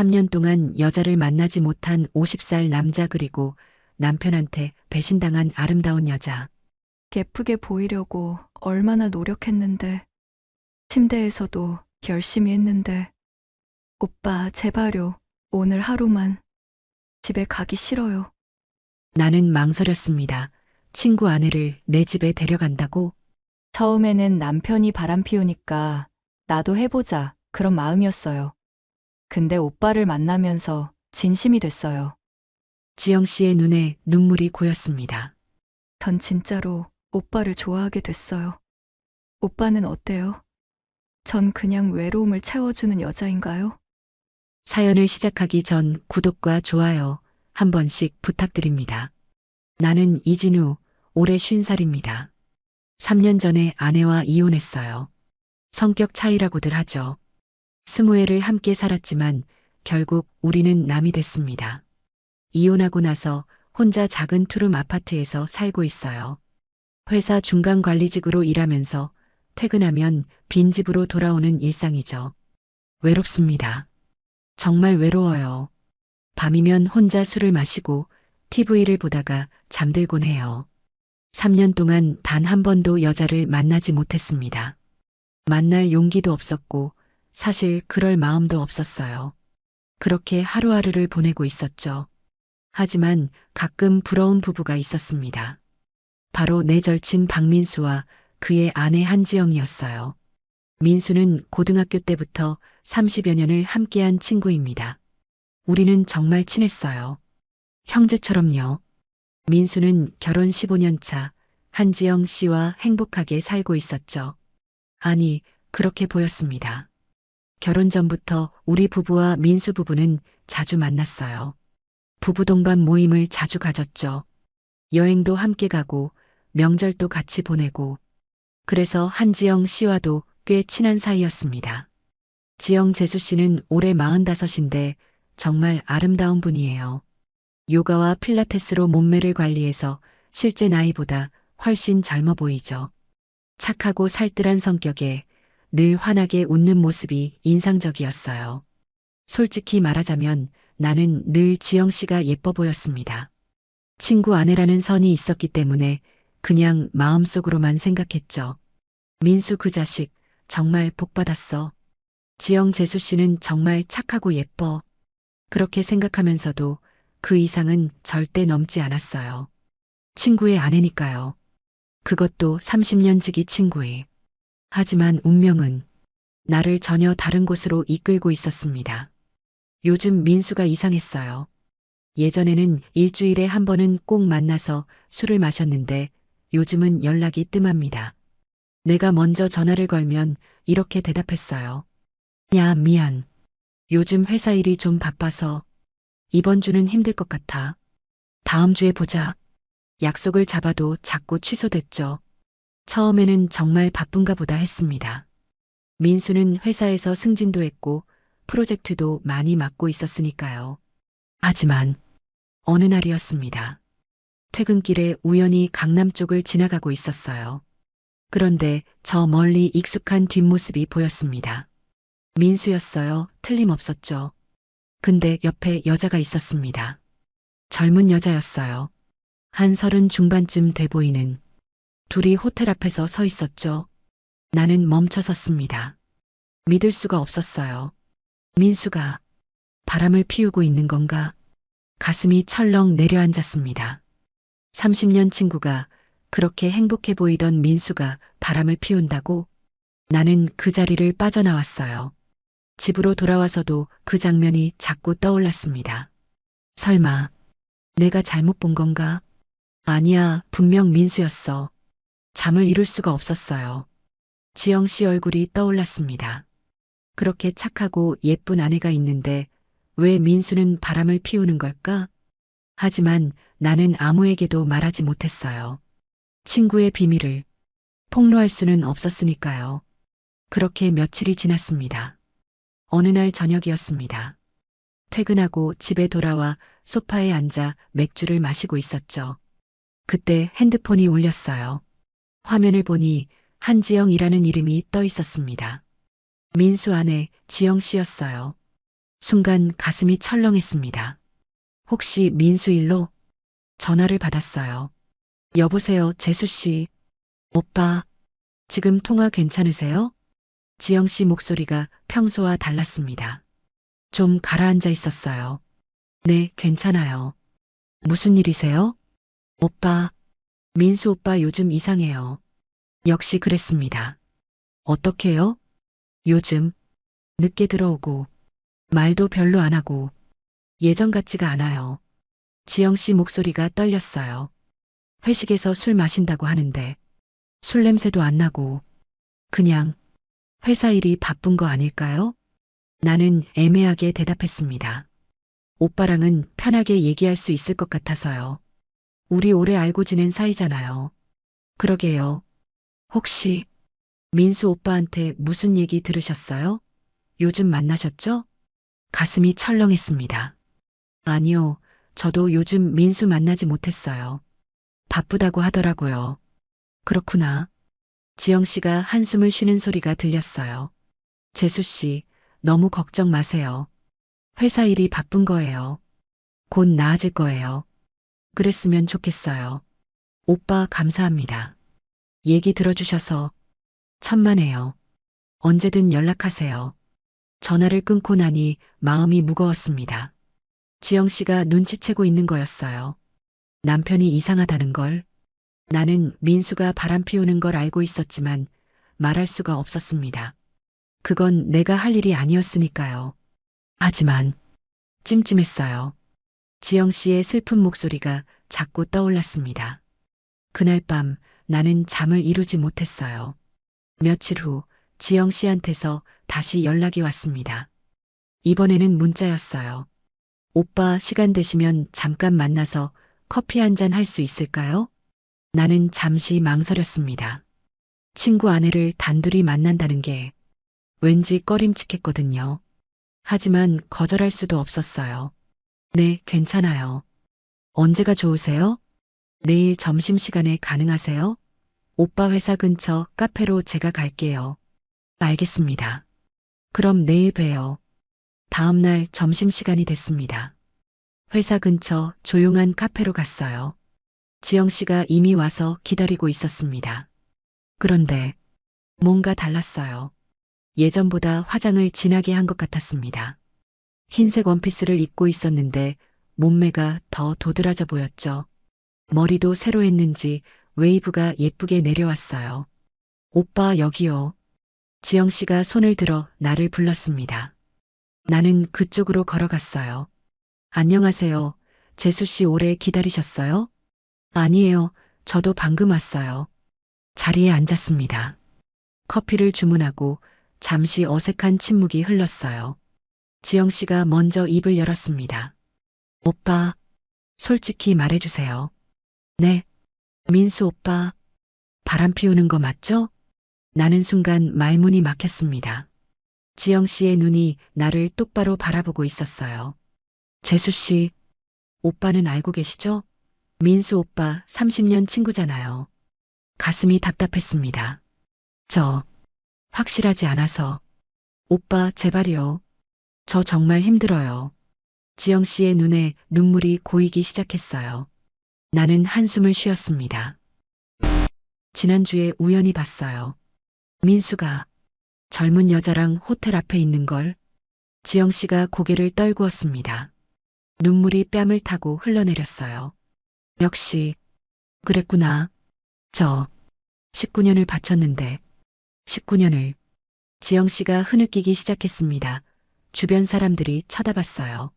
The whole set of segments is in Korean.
3년 동안 여자를 만나지 못한 50살 남자 그리고 남편한테 배신당한 아름다운 여자. 예쁘게 보이려고 얼마나 노력했는데, 침대에서도 열심히 했는데, 오빠, 제발요. 오늘 하루만. 집에 가기 싫어요. 나는 망설였습니다. 친구 아내를 내 집에 데려간다고? 처음에는 남편이 바람 피우니까 나도 해보자. 그런 마음이었어요. 근데 오빠를 만나면서 진심이 됐어요. 지영 씨의 눈에 눈물이 고였습니다. 전 진짜로 오빠를 좋아하게 됐어요. 오빠는 어때요? 전 그냥 외로움을 채워주는 여자인가요? 사연을 시작하기 전 구독과 좋아요 한 번씩 부탁드립니다. 나는 이진우, 올해 50살입니다. 3년 전에 아내와 이혼했어요. 성격 차이라고들 하죠. 20회를 함께 살았지만 결국 우리는 남이 됐습니다. 이혼하고 나서 혼자 작은 투룸 아파트에서 살고 있어요. 회사 중간 관리직으로 일하면서 퇴근하면 빈집으로 돌아오는 일상이죠. 외롭습니다. 정말 외로워요. 밤이면 혼자 술을 마시고 TV를 보다가 잠들곤 해요. 3년 동안 단 한 번도 여자를 만나지 못했습니다. 만날 용기도 없었고 사실 그럴 마음도 없었어요. 그렇게 하루하루를 보내고 있었죠. 하지만 가끔 부러운 부부가 있었습니다. 바로 내 절친 박민수와 그의 아내 한지영이었어요. 민수는 고등학교 때부터 30여 년을 함께한 친구입니다. 우리는 정말 친했어요. 형제처럼요. 민수는 결혼 15년 차 한지영 씨와 행복하게 살고 있었죠. 아니, 그렇게 보였습니다. 결혼 전부터 우리 부부와 민수 부부는 자주 만났어요. 부부 동반 모임을 자주 가졌죠. 여행도 함께 가고 명절도 같이 보내고 그래서 한지영 씨와도 꽤 친한 사이였습니다. 지영 재수 씨는 올해 45인데 정말 아름다운 분이에요. 요가와 필라테스로 몸매를 관리해서 실제 나이보다 훨씬 젊어 보이죠. 착하고 살뜰한 성격에 늘 환하게 웃는 모습이 인상적이었어요. 솔직히 말하자면 나는 늘 지영 씨가 예뻐 보였습니다. 친구 아내라는 선이 있었기 때문에 그냥 마음속으로만 생각했죠. 민수 그 자식 정말 복 받았어. 지영 재수 씨는 정말 착하고 예뻐. 그렇게 생각하면서도 그 이상은 절대 넘지 않았어요. 친구의 아내니까요. 그것도 30년 지기 친구의. 하지만 운명은 나를 전혀 다른 곳으로 이끌고 있었습니다. 요즘 민수가 이상했어요. 예전에는 일주일에 한 번은 꼭 만나서 술을 마셨는데 요즘은 연락이 뜸합니다. 내가 먼저 전화를 걸면 이렇게 대답했어요. 야, 미안. 요즘 회사 일이 좀 바빠서 이번 주는 힘들 것 같아. 다음 주에 보자. 약속을 잡아도 자꾸 취소됐죠. 처음에는 정말 바쁜가 보다 했습니다. 민수는 회사에서 승진도 했고 프로젝트도 많이 맡고 있었으니까요. 하지만 어느 날이었습니다. 퇴근길에 우연히 강남 쪽을 지나가고 있었어요. 그런데 저 멀리 익숙한 뒷모습이 보였습니다. 민수였어요. 틀림없었죠. 근데 옆에 여자가 있었습니다. 젊은 여자였어요. 한 30 중반쯤 돼 보이는. 둘이 호텔 앞에서 서 있었죠. 나는 멈춰 섰습니다. 믿을 수가 없었어요. 민수가 바람을 피우고 있는 건가? 가슴이 철렁 내려앉았습니다. 30년 친구가 그렇게 행복해 보이던 민수가 바람을 피운다고? 나는 그 자리를 빠져나왔어요. 집으로 돌아와서도 그 장면이 자꾸 떠올랐습니다. 설마 내가 잘못 본 건가? 아니야, 분명 민수였어. 잠을 이룰 수가 없었어요. 지영 씨 얼굴이 떠올랐습니다. 그렇게 착하고 예쁜 아내가 있는데 왜 민수는 바람을 피우는 걸까? 하지만 나는 아무에게도 말하지 못했어요. 친구의 비밀을 폭로할 수는 없었으니까요. 그렇게 며칠이 지났습니다. 어느 날 저녁이었습니다. 퇴근하고 집에 돌아와 소파에 앉아 맥주를 마시고 있었죠. 그때 핸드폰이 울렸어요. 화면을 보니 한지영이라는 이름이 떠 있었습니다. 민수 아내 지영 씨였어요. 순간 가슴이 철렁했습니다. 혹시 민수 일로? 전화를 받았어요. 여보세요, 재수 씨. 오빠, 지금 통화 괜찮으세요? 지영 씨 목소리가 평소와 달랐습니다. 좀 가라앉아 있었어요. 네, 괜찮아요. 무슨 일이세요? 오빠, 민수 오빠 요즘 이상해요. 역시 그랬습니다. 어떻게요? 요즘 늦게 들어오고 말도 별로 안 하고 예전 같지가 않아요. 지영 씨 목소리가 떨렸어요. 회식에서 술 마신다고 하는데 술 냄새도 안 나고 그냥 회사 일이 바쁜 거 아닐까요? 나는 애매하게 대답했습니다. 오빠랑은 편하게 얘기할 수 있을 것 같아서요. 우리 오래 알고 지낸 사이잖아요. 그러게요. 혹시 민수 오빠한테 무슨 얘기 들으셨어요? 요즘 만나셨죠? 가슴이 철렁했습니다. 아니요, 저도 요즘 민수 만나지 못했어요. 바쁘다고 하더라고요. 그렇구나. 지영 씨가 한숨을 쉬는 소리가 들렸어요. 재수 씨, 너무 걱정 마세요. 회사 일이 바쁜 거예요. 곧 나아질 거예요. 그랬으면 좋겠어요. 오빠 감사합니다. 얘기 들어주셔서 천만에요. 언제든 연락하세요. 전화를 끊고 나니 마음이 무거웠습니다. 지영 씨가 눈치채고 있는 거였어요. 남편이 이상하다는 걸. 나는 민수가 바람 피우는 걸 알고 있었지만 말할 수가 없었습니다. 그건 내가 할 일이 아니었으니까요. 하지만 찜찜했어요. 지영 씨의 슬픈 목소리가 자꾸 떠올랐습니다. 그날 밤 나는 잠을 이루지 못했어요. 며칠 후 지영 씨한테서 다시 연락이 왔습니다. 이번에는 문자였어요. 오빠 시간 되시면 잠깐 만나서 커피 한 잔 할 수 있을까요? 나는 잠시 망설였습니다. 친구 아내를 단둘이 만난다는 게 왠지 꺼림칙했거든요. 하지만 거절할 수도 없었어요. 네, 괜찮아요. 언제가 좋으세요? 내일 점심시간에 가능하세요? 오빠 회사 근처 카페로 제가 갈게요. 알겠습니다. 그럼 내일 봬요. 다음 날 점심시간이 됐습니다. 회사 근처 조용한 카페로 갔어요. 지영 씨가 이미 와서 기다리고 있었습니다. 그런데 뭔가 달랐어요. 예전보다 화장을 진하게 한 것 같았습니다. 흰색 원피스를 입고 있었는데 몸매가 더 도드라져 보였죠. 머리도 새로 했는지 웨이브가 예쁘게 내려왔어요. 오빠 여기요. 지영 씨가 손을 들어 나를 불렀습니다. 나는 그쪽으로 걸어갔어요. 안녕하세요. 재수 씨 오래 기다리셨어요? 아니에요. 저도 방금 왔어요. 자리에 앉았습니다. 커피를 주문하고 잠시 어색한 침묵이 흘렀어요. 지영 씨가 먼저 입을 열었습니다. 오빠, 솔직히 말해주세요. 네. 민수 오빠, 바람 피우는 거 맞죠? 나는 순간 말문이 막혔습니다. 지영 씨의 눈이 나를 똑바로 바라보고 있었어요. 재수 씨, 오빠는 알고 계시죠? 민수 오빠 30년 친구잖아요. 가슴이 답답했습니다. 저, 확실하지 않아서. 오빠, 제발요. 저 정말 힘들어요. 지영 씨의 눈에 눈물이 고이기 시작했어요. 나는 한숨을 쉬었습니다. 지난주에 우연히 봤어요. 민수가 젊은 여자랑 호텔 앞에 있는 걸. 지영 씨가 고개를 떨구었습니다. 눈물이 뺨을 타고 흘러내렸어요. 역시 그랬구나. 저 19년을 바쳤는데 19년을. 지영 씨가 흐느끼기 시작했습니다. 주변 사람들이 쳐다봤어요.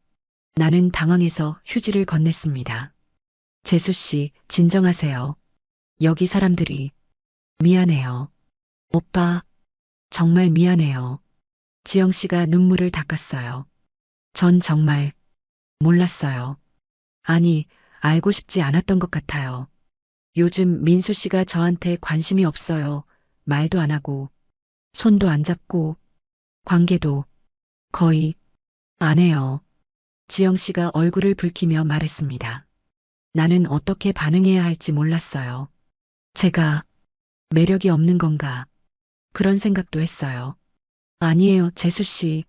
나는 당황해서 휴지를 건넸습니다. 재수 씨, 진정하세요. 여기 사람들이. 미안해요. 오빠, 정말 미안해요. 지영 씨가 눈물을 닦았어요. 전 정말 몰랐어요. 아니, 알고 싶지 않았던 것 같아요. 요즘 민수 씨가 저한테 관심이 없어요. 말도 안 하고, 손도 안 잡고, 관계도 거의 안 해요. 지영 씨가 얼굴을 붉히며 말했습니다. 나는 어떻게 반응해야 할지 몰랐어요. 제가 매력이 없는 건가? 그런 생각도 했어요. 아니에요, 재수 씨.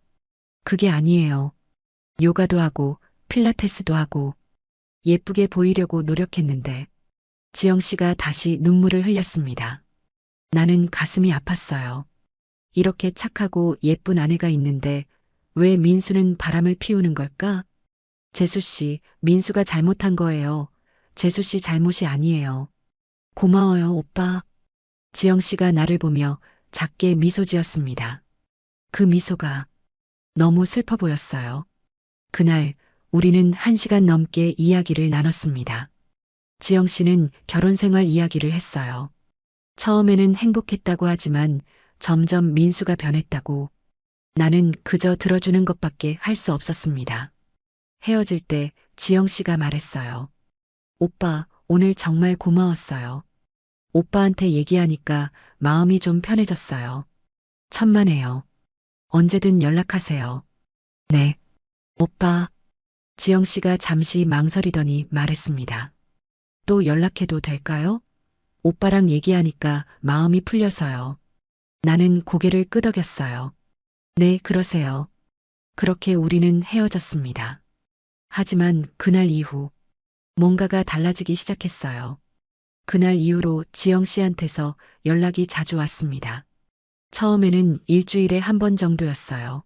그게 아니에요. 요가도 하고 필라테스도 하고 예쁘게 보이려고 노력했는데 지영 씨가 다시 눈물을 흘렸습니다. 나는 가슴이 아팠어요. 이렇게 착하고 예쁜 아내가 있는데 왜 민수는 바람을 피우는 걸까? 재수 씨, 민수가 잘못한 거예요. 재수 씨 잘못이 아니에요. 고마워요, 오빠. 지영 씨가 나를 보며 작게 미소 지었습니다. 그 미소가 너무 슬퍼 보였어요. 그날 우리는 1시간 넘게 이야기를 나눴습니다. 지영 씨는 결혼 생활 이야기를 했어요. 처음에는 행복했다고 하지만 점점 민수가 변했다고. 나는 그저 들어주는 것밖에 할 수 없었습니다. 헤어질 때 지영 씨가 말했어요. 오빠, 오늘 정말 고마웠어요. 오빠한테 얘기하니까 마음이 좀 편해졌어요. 천만에요. 언제든 연락하세요. 네. 오빠. 지영 씨가 잠시 망설이더니 말했습니다. 또 연락해도 될까요? 오빠랑 얘기하니까 마음이 풀려서요. 나는 고개를 끄덕였어요. 네, 그러세요. 그렇게 우리는 헤어졌습니다. 하지만 그날 이후 뭔가가 달라지기 시작했어요. 그날 이후로 지영 씨한테서 연락이 자주 왔습니다. 처음에는 일주일에 한 번 정도였어요.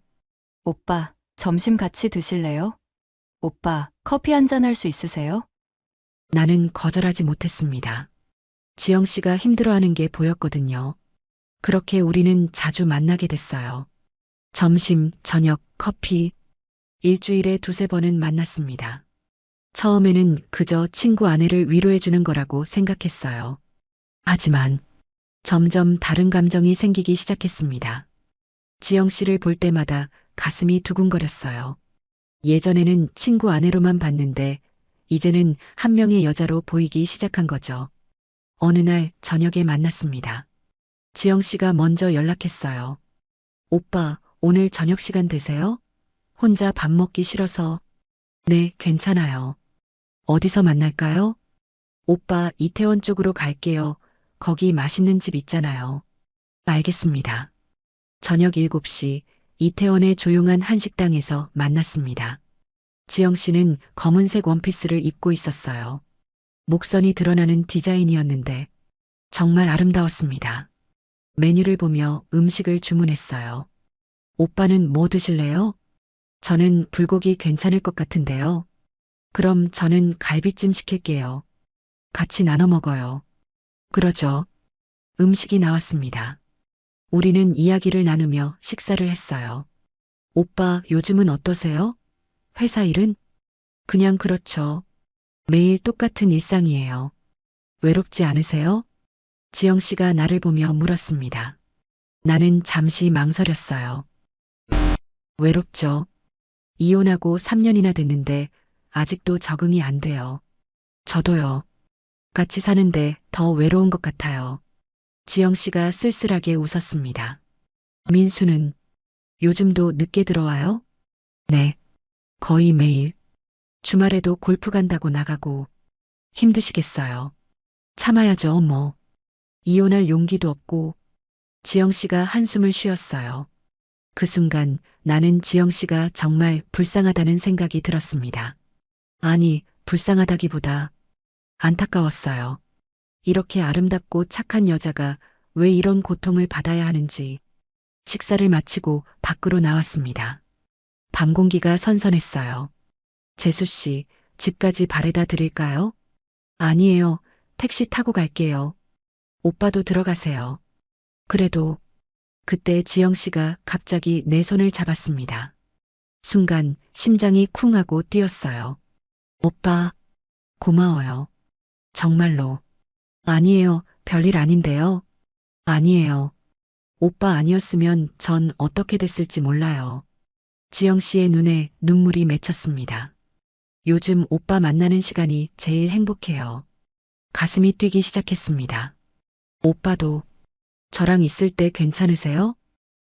오빠, 점심 같이 드실래요? 오빠, 커피 한 잔 할 수 있으세요? 나는 거절하지 못했습니다. 지영 씨가 힘들어하는 게 보였거든요. 그렇게 우리는 자주 만나게 됐어요. 점심, 저녁, 커피, 일주일에 2~3번은 만났습니다. 처음에는 그저 친구 아내를 위로해주는 거라고 생각했어요. 하지만 점점 다른 감정이 생기기 시작했습니다. 지영 씨를 볼 때마다 가슴이 두근거렸어요. 예전에는 친구 아내로만 봤는데 이제는 한 명의 여자로 보이기 시작한 거죠. 어느 날 저녁에 만났습니다. 지영 씨가 먼저 연락했어요. 오빠, 오늘 저녁 시간 되세요? 혼자 밥 먹기 싫어서. 네, 괜찮아요. 어디서 만날까요? 오빠, 이태원 쪽으로 갈게요. 거기 맛있는 집 있잖아요. 알겠습니다. 저녁 7시 이태원의 조용한 한식당에서 만났습니다. 지영 씨는 검은색 원피스를 입고 있었어요. 목선이 드러나는 디자인이었는데 정말 아름다웠습니다. 메뉴를 보며 음식을 주문했어요. 오빠는 뭐 드실래요? 저는 불고기 괜찮을 것 같은데요. 그럼 저는 갈비찜 시킬게요. 같이 나눠 먹어요. 그러죠. 음식이 나왔습니다. 우리는 이야기를 나누며 식사를 했어요. 오빠, 요즘은 어떠세요? 회사 일은? 그냥 그렇죠. 매일 똑같은 일상이에요. 외롭지 않으세요? 지영 씨가 나를 보며 물었습니다. 나는 잠시 망설였어요. 외롭죠. 이혼하고 3년이나 됐는데 아직도 적응이 안 돼요. 저도요. 같이 사는데 더 외로운 것 같아요. 지영 씨가 쓸쓸하게 웃었습니다. 민수는 요즘도 늦게 들어와요? 네. 거의 매일. 주말에도 골프 간다고 나가고. 힘드시겠어요. 참아야죠, 뭐. 이혼할 용기도 없고. 지영 씨가 한숨을 쉬었어요. 그 순간 나는 지영 씨가 정말 불쌍하다는 생각이 들었습니다. 아니, 불쌍하다기보다 안타까웠어요. 이렇게 아름답고 착한 여자가 왜 이런 고통을 받아야 하는지. 식사를 마치고 밖으로 나왔습니다. 밤 공기가 선선했어요. 재수 씨, 집까지 바래다 드릴까요? 아니에요. 택시 타고 갈게요. 오빠도 들어가세요. 그래도 그때 지영 씨가 갑자기 내 손을 잡았습니다. 순간 심장이 쿵 하고 뛰었어요. 오빠, 고마워요. 정말로. 아니에요. 별일 아닌데요. 아니에요. 오빠 아니었으면 전 어떻게 됐을지 몰라요. 지영 씨의 눈에 눈물이 맺혔습니다. 요즘 오빠 만나는 시간이 제일 행복해요. 가슴이 뛰기 시작했습니다. 오빠도 저랑 있을 때 괜찮으세요?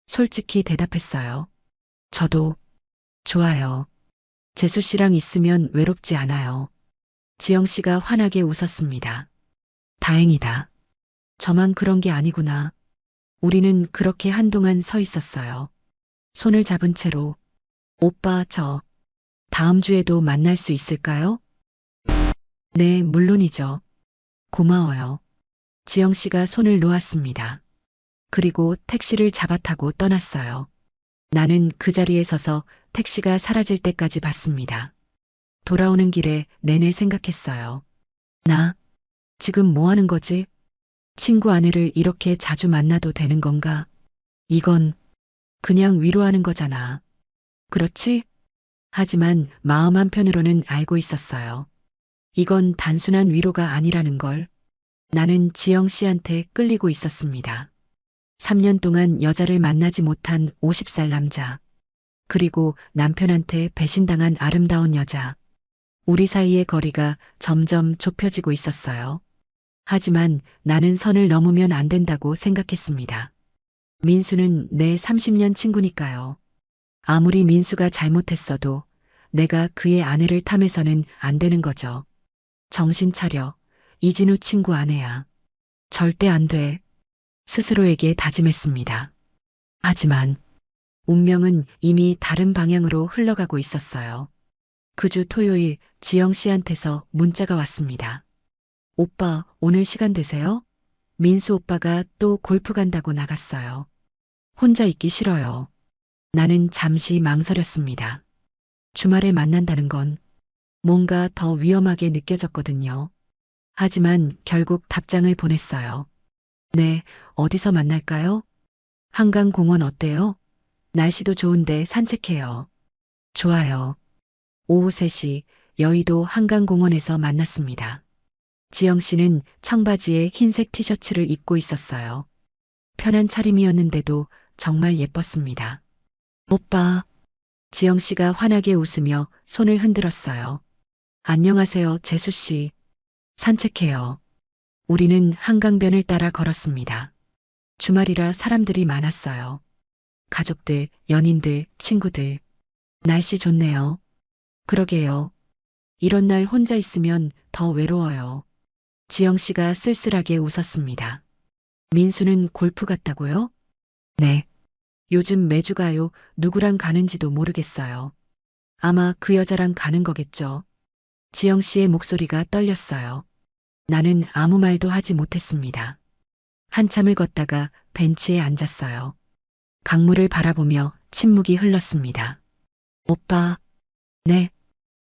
솔직히 대답했어요. 저도 좋아요. 재수 씨랑 있으면 외롭지 않아요. 지영 씨가 환하게 웃었습니다. 다행이다. 저만 그런 게 아니구나. 우리는 그렇게 한동안 서 있었어요. 손을 잡은 채로 오빠, 다음 주에도 만날 수 있을까요? 네, 물론이죠. 고마워요. 지영 씨가 손을 놓았습니다. 그리고 택시를 잡아 타고 떠났어요. 나는 그 자리에 서서 택시가 사라질 때까지 봤습니다. 돌아오는 길에 내내 생각했어요. 나 지금 뭐 하는 거지? 친구 아내를 이렇게 자주 만나도 되는 건가? 이건 그냥 위로하는 거잖아. 그렇지? 하지만 마음 한편으로는 알고 있었어요. 이건 단순한 위로가 아니라는 걸. 나는 지영 씨한테 끌리고 있었습니다. 3년 동안 여자를 만나지 못한 50살 남자. 그리고 남편한테 배신당한 아름다운 여자. 우리 사이의 거리가 점점 좁혀지고 있었어요. 하지만 나는 선을 넘으면 안 된다고 생각했습니다. 민수는 내 30년 친구니까요. 아무리 민수가 잘못했어도 내가 그의 아내를 탐해서는 안 되는 거죠. 정신 차려. 이진우 친구 아내야. 절대 안 돼. 스스로에게 다짐했습니다. 하지만 운명은 이미 다른 방향으로 흘러가고 있었어요. 그 주 토요일 지영 씨한테서 문자가 왔습니다. 오빠, 오늘 시간 되세요? 민수 오빠가 또 골프 간다고 나갔어요. 혼자 있기 싫어요. 나는 잠시 망설였습니다. 주말에 만난다는 건 뭔가 더 위험하게 느껴졌거든요. 하지만 결국 답장을 보냈어요. 네, 어디서 만날까요? 한강공원 어때요? 날씨도 좋은데 산책해요. 좋아요. 오후 3시 여의도 한강공원에서 만났습니다. 지영 씨는 청바지에 흰색 티셔츠를 입고 있었어요. 편한 차림이었는데도 정말 예뻤습니다. 오빠. 지영 씨가 환하게 웃으며 손을 흔들었어요. 안녕하세요, 재수 씨. 산책해요. 우리는 한강변을 따라 걸었습니다. 주말이라 사람들이 많았어요. 가족들, 연인들, 친구들. 날씨 좋네요. 그러게요. 이런 날 혼자 있으면 더 외로워요. 지영 씨가 쓸쓸하게 웃었습니다. 민수는 골프 갔다고요? 네. 요즘 매주 가요. 누구랑 가는지도 모르겠어요. 아마 그 여자랑 가는 거겠죠. 지영 씨의 목소리가 떨렸어요. 나는 아무 말도 하지 못했습니다. 한참을 걷다가 벤치에 앉았어요. 강물을 바라보며 침묵이 흘렀습니다. 오빠. 네.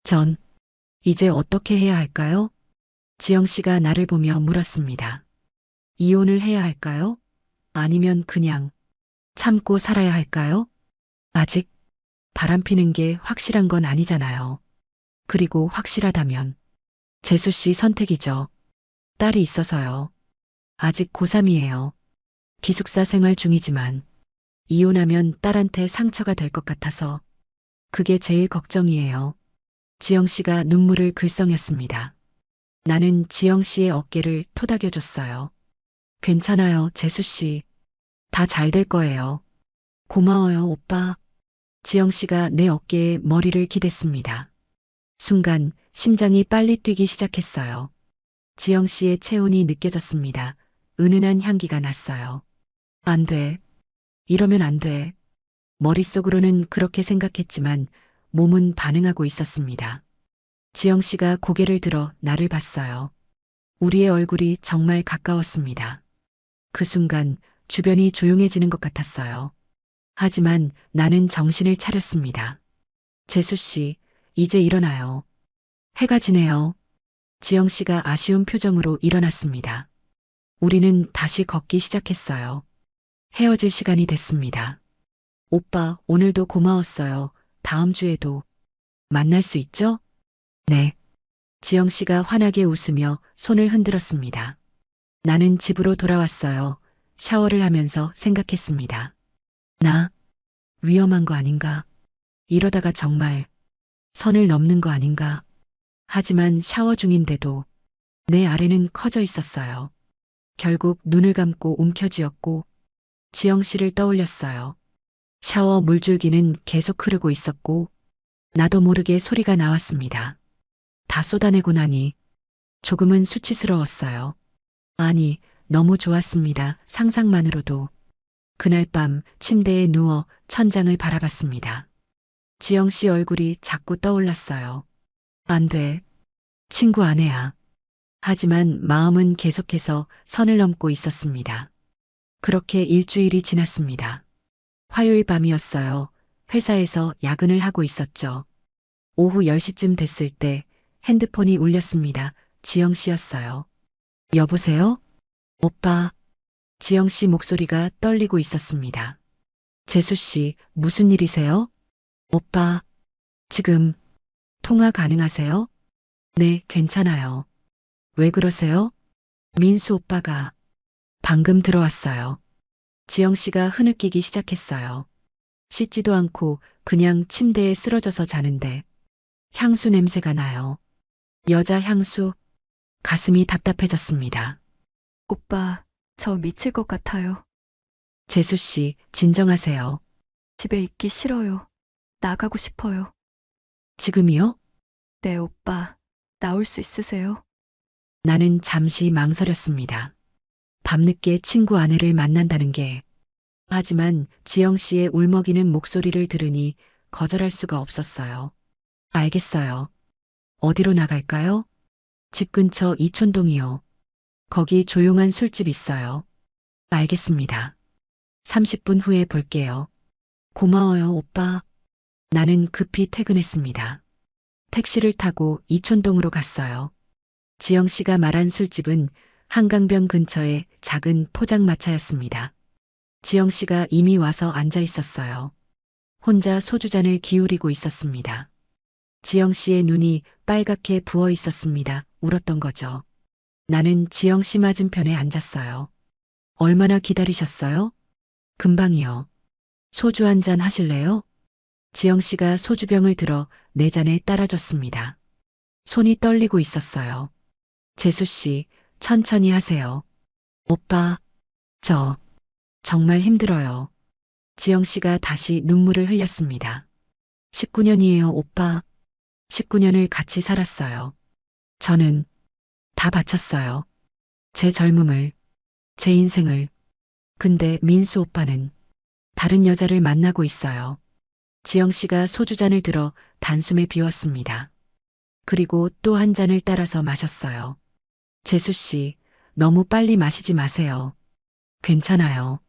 전 이제 어떻게 해야 할까요? 지영 씨가 나를 보며 물었습니다. 이혼을 해야 할까요? 아니면 그냥 참고 살아야 할까요? 아직 바람피는 게 확실한 건 아니잖아요. 그리고 확실하다면 재수 씨 선택이죠. 딸이 있어서요. 아직 고3이에요. 기숙사 생활 중이지만 이혼하면 딸한테 상처가 될 것 같아서 그게 제일 걱정이에요. 지영 씨가 눈물을 글썽였습니다. 나는 지영 씨의 어깨를 토닥여줬어요. 괜찮아요, 재수 씨. 다 잘 될 거예요. 고마워요, 오빠. 지영 씨가 내 어깨에 머리를 기댔습니다. 순간 심장이 빨리 뛰기 시작했어요. 지영 씨의 체온이 느껴졌습니다. 은은한 향기가 났어요. 안 돼. 이러면 안 돼. 머릿속으로는 그렇게 생각했지만 몸은 반응하고 있었습니다. 지영 씨가 고개를 들어 나를 봤어요. 우리의 얼굴이 정말 가까웠습니다. 그 순간 주변이 조용해지는 것 같았어요. 하지만 나는 정신을 차렸습니다. 재수 씨, 이제 일어나요. 해가 지네요. 지영 씨가 아쉬운 표정으로 일어났습니다. 우리는 다시 걷기 시작했어요. 헤어질 시간이 됐습니다. 오빠, 오늘도 고마웠어요. 다음 주에도 만날 수 있죠? 네. 지영 씨가 환하게 웃으며 손을 흔들었습니다. 나는 집으로 돌아왔어요. 샤워를 하면서 생각했습니다. 나 위험한 거 아닌가? 이러다가 정말 선을 넘는 거 아닌가? 하지만 샤워 중인데도 내 아래는 커져 있었어요. 결국 눈을 감고 움켜쥐었고 지영 씨를 떠올렸어요. 샤워 물줄기는 계속 흐르고 있었고 나도 모르게 소리가 나왔습니다. 다 쏟아내고 나니 조금은 수치스러웠어요. 아니, 너무 좋았습니다. 상상만으로도. 그날 밤 침대에 누워 천장을 바라봤습니다. 지영 씨 얼굴이 자꾸 떠올랐어요. 안 돼. 친구 아내야. 하지만 마음은 계속해서 선을 넘고 있었습니다. 그렇게 일주일이 지났습니다. 화요일 밤이었어요. 회사에서 야근을 하고 있었죠. 오후 10시쯤 됐을 때 핸드폰이 울렸습니다. 지영 씨였어요. 여보세요? 오빠. 지영 씨 목소리가 떨리고 있었습니다. 재수 씨, 무슨 일이세요? 오빠, 지금 통화 가능하세요? 네, 괜찮아요. 왜 그러세요? 민수 오빠가 방금 들어왔어요. 지영 씨가 흐느끼기 시작했어요. 씻지도 않고 그냥 침대에 쓰러져서 자는데 향수 냄새가 나요. 여자 향수. 가슴이 답답해졌습니다. 오빠, 저 미칠 것 같아요. 재수 씨, 진정하세요. 집에 있기 싫어요. 나가고 싶어요. 지금이요? 네, 오빠. 나올 수 있으세요? 나는 잠시 망설였습니다. 밤늦게 친구 아내를 만난다는 게. 하지만 지영 씨의 울먹이는 목소리를 들으니 거절할 수가 없었어요. 알겠어요. 어디로 나갈까요? 집 근처 이촌동이요. 거기 조용한 술집 있어요. 알겠습니다. 30분 후에 볼게요. 고마워요, 오빠. 나는 급히 퇴근했습니다. 택시를 타고 이촌동으로 갔어요. 지영 씨가 말한 술집은 한강변 근처의 작은 포장마차였습니다. 지영 씨가 이미 와서 앉아 있었어요. 혼자 소주잔을 기울이고 있었습니다. 지영 씨의 눈이 빨갛게 부어 있었습니다. 울었던 거죠. 나는 지영 씨 맞은편에 앉았어요. 얼마나 기다리셨어요? 금방이요. 소주 한 잔 하실래요? 지영 씨가 소주병을 들어 내 잔에 따라줬습니다. 손이 떨리고 있었어요. 재수 씨, 천천히 하세요. 오빠, 저 정말 힘들어요. 지영 씨가 다시 눈물을 흘렸습니다. 19년이에요, 오빠. 19년을 같이 살았어요. 저는 다 바쳤어요. 제 젊음을, 제 인생을. 근데 민수 오빠는 다른 여자를 만나고 있어요. 지영 씨가 소주잔을 들어 단숨에 비웠습니다. 그리고 또 한 잔을 따라서 마셨어요. 재수 씨, 너무 빨리 마시지 마세요. 괜찮아요.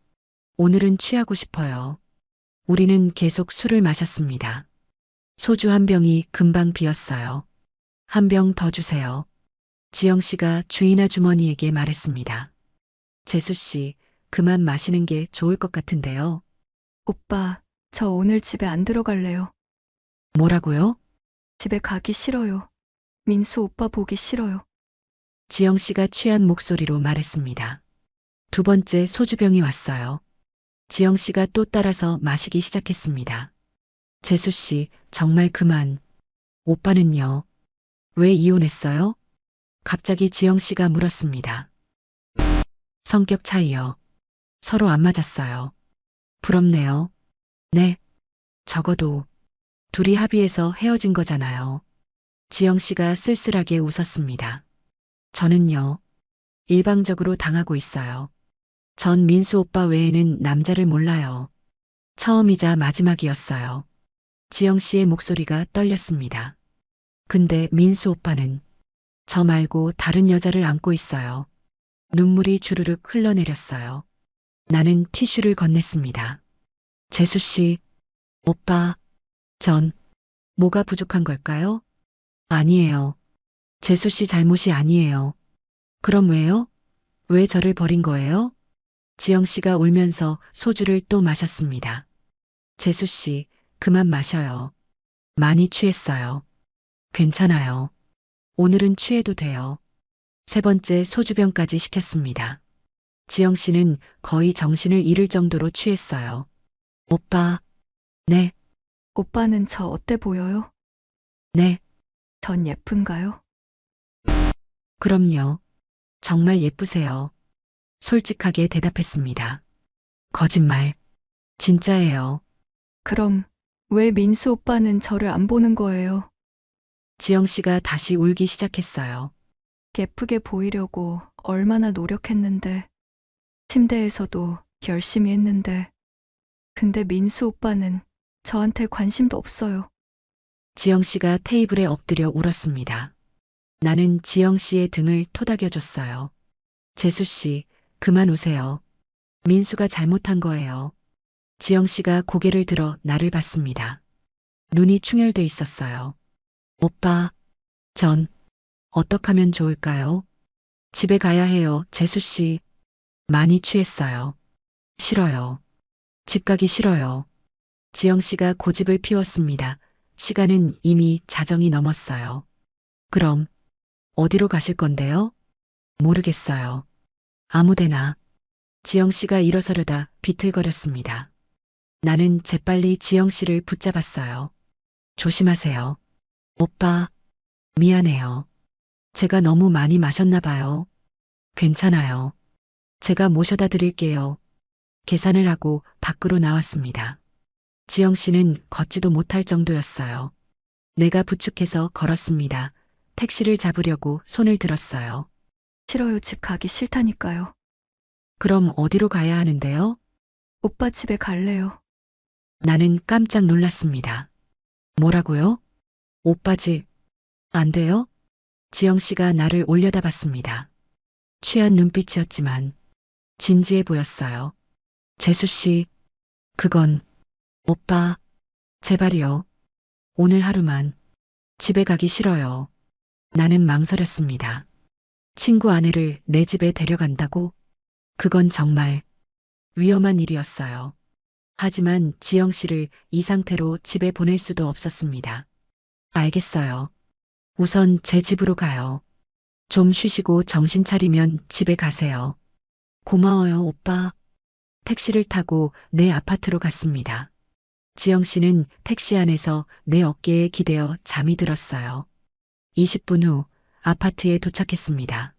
오늘은 취하고 싶어요. 우리는 계속 술을 마셨습니다. 소주 한 병이 금방 비었어요. 한 병 더 주세요. 지영 씨가 주인 아주머니에게 말했습니다. 재수 씨, 그만 마시는 게 좋을 것 같은데요. 오빠, 저 오늘 집에 안 들어갈래요. 뭐라고요? 집에 가기 싫어요. 민수 오빠 보기 싫어요. 지영 씨가 취한 목소리로 말했습니다. 두 번째 소주병이 왔어요. 지영 씨가 또 따라서 마시기 시작했습니다. 재수 씨, 정말 그만. 오빠는요? 왜 이혼했어요? 갑자기 지영 씨가 물었습니다. 성격 차이요. 서로 안 맞았어요. 부럽네요. 네. 적어도 둘이 합의해서 헤어진 거잖아요. 지영 씨가 쓸쓸하게 웃었습니다. 저는요. 일방적으로 당하고 있어요. 전 민수 오빠 외에는 남자를 몰라요. 처음이자 마지막이었어요. 지영 씨의 목소리가 떨렸습니다. 근데 민수 오빠는 저 말고 다른 여자를 안고 있어요. 눈물이 주르륵 흘러내렸어요. 나는 티슈를 건넸습니다. 재수 씨, 오빠, 전 뭐가 부족한 걸까요? 아니에요. 재수 씨 잘못이 아니에요. 그럼 왜요? 왜 저를 버린 거예요? 지영 씨가 울면서 소주를 또 마셨습니다. 재수 씨, 그만 마셔요. 많이 취했어요. 괜찮아요. 오늘은 취해도 돼요. 세 번째 소주병까지 시켰습니다. 지영 씨는 거의 정신을 잃을 정도로 취했어요. 오빠, 네, 오빠는 저 어때 보여요? 네, 전 예쁜가요? 그럼요. 정말 예쁘세요. 솔직하게 대답했습니다. 거짓말. 진짜예요. 그럼 왜 민수 오빠는 저를 안 보는 거예요? 지영 씨가 다시 울기 시작했어요. 예쁘게 보이려고 얼마나 노력했는데, 침대에서도 열심히 했는데, 근데 민수 오빠는 저한테 관심도 없어요. 지영 씨가 테이블에 엎드려 울었습니다. 나는 지영 씨의 등을 토닥여줬어요. 재수 씨, 그만 우세요. 민수가 잘못한 거예요. 지영 씨가 고개를 들어 나를 봤습니다. 눈이 충혈돼 있었어요. 오빠, 전 어떡 하면 좋을까요? 집에 가야 해요, 재수 씨. 많이 취했어요. 싫어요. 집 가기 싫어요. 지영 씨가 고집을 피웠습니다. 시간은 이미 자정이 넘었어요. 그럼 어디로 가실 건데요? 모르겠어요. 아무데나. 지영 씨가 일어서려다 비틀거렸습니다. 나는 재빨리 지영 씨를 붙잡았어요. 조심하세요. 오빠, 미안해요. 제가 너무 많이 마셨나 봐요. 괜찮아요. 제가 모셔다 드릴게요. 계산을 하고 밖으로 나왔습니다. 지영 씨는 걷지도 못할 정도였어요. 내가 부축해서 걸었습니다. 택시를 잡으려고 손을 들었어요. 싫어요. 집 가기 싫다니까요. 그럼 어디로 가야 하는데요? 오빠 집에 갈래요. 나는 깜짝 놀랐습니다. 뭐라고요? 오빠 집. 안 돼요? 지영 씨가 나를 올려다봤습니다. 취한 눈빛이었지만 진지해 보였어요. 재수 씨, 그건 오빠, 제발이요. 오늘 하루만 집에 가기 싫어요. 나는 망설였습니다. 친구 아내를 내 집에 데려간다고? 그건 정말 위험한 일이었어요. 하지만 지영 씨를 이 상태로 집에 보낼 수도 없었습니다. 알겠어요. 우선 제 집으로 가요. 좀 쉬시고 정신 차리면 집에 가세요. 고마워요, 오빠. 택시를 타고 내 아파트로 갔습니다. 지영 씨는 택시 안에서 내 어깨에 기대어 잠이 들었어요. 20분 후 아파트에 도착했습니다.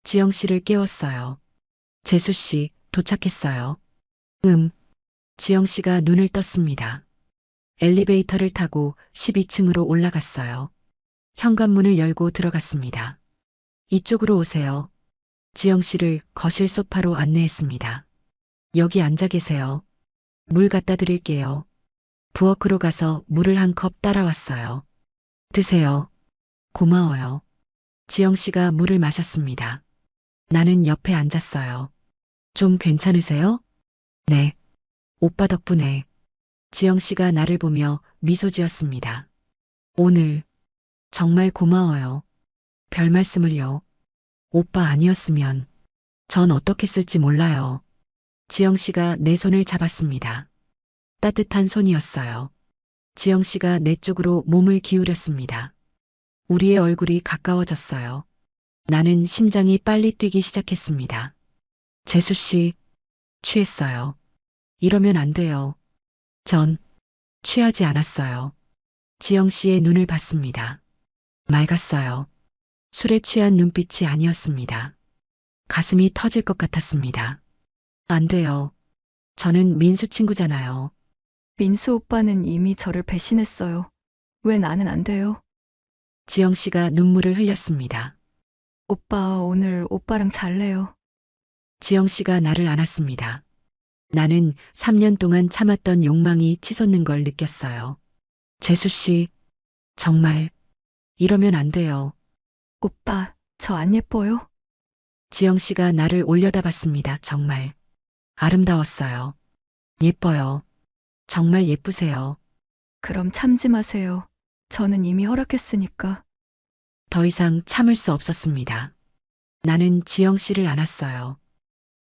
지영 씨를 깨웠어요. 재수 씨, 도착했어요. 지영 씨가 눈을 떴습니다. 엘리베이터를 타고 12층으로 올라갔어요. 현관문을 열고 들어갔습니다. 이쪽으로 오세요. 지영 씨를 거실 소파로 안내했습니다. 여기 앉아 계세요. 물 갖다 드릴게요. 부엌으로 가서 물을 한 컵 따라왔어요. 드세요. 고마워요. 지영 씨가 물을 마셨습니다. 나는 옆에 앉았어요. 좀 괜찮으세요? 네. 오빠 덕분에. 지영 씨가 나를 보며 미소 지었습니다. 오늘 정말 고마워요. 별 말씀을요. 오빠 아니었으면 전 어떻겠을지 몰라요. 지영 씨가 내 손을 잡았습니다. 따뜻한 손이었어요. 지영 씨가 내 쪽으로 몸을 기울였습니다. 우리의 얼굴이 가까워졌어요. 나는 심장이 빨리 뛰기 시작했습니다. 재수 씨, 취했어요. 이러면 안 돼요. 전 취하지 않았어요. 지영 씨의 눈을 봤습니다. 맑았어요. 술에 취한 눈빛이 아니었습니다. 가슴이 터질 것 같았습니다. 안 돼요. 저는 민수 친구잖아요. 민수 오빠는 이미 저를 배신했어요. 왜 나는 안 돼요? 지영 씨가 눈물을 흘렸습니다. 오빠 오늘 오빠랑 잘래요. 지영 씨가 나를 안았습니다. 나는 3년 동안 참았던 욕망이 치솟는 걸 느꼈어요. 재수 씨, 정말 이러면 안 돼요. 오빠, 저 안 예뻐요? 지영 씨가 나를 올려다봤습니다. 정말 아름다웠어요. 예뻐요. 정말 예쁘세요. 그럼 참지 마세요. 저는 이미 허락했으니까. 더 이상 참을 수 없었습니다. 나는 지영 씨를 안았어요.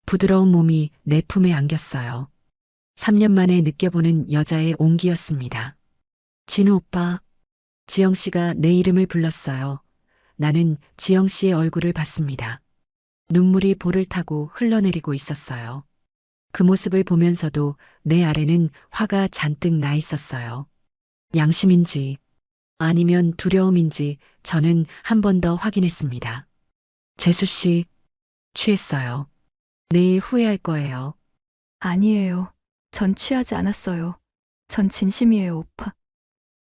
부드러운 몸이 내 품에 안겼어요. 3년 만에 느껴보는 여자의 온기였습니다. 진우 오빠, 지영 씨가 내 이름을 불렀어요. 나는 지영 씨의 얼굴을 봤습니다. 눈물이 볼을 타고 흘러내리고 있었어요. 그 모습을 보면서도 내 아래는 화가 잔뜩 나 있었어요. 양심인지 아니면 두려움인지 저는 한 번 더 확인했습니다. 재수 씨, 취했어요. 내일 후회할 거예요. 아니에요. 전 취하지 않았어요. 전 진심이에요, 오빠.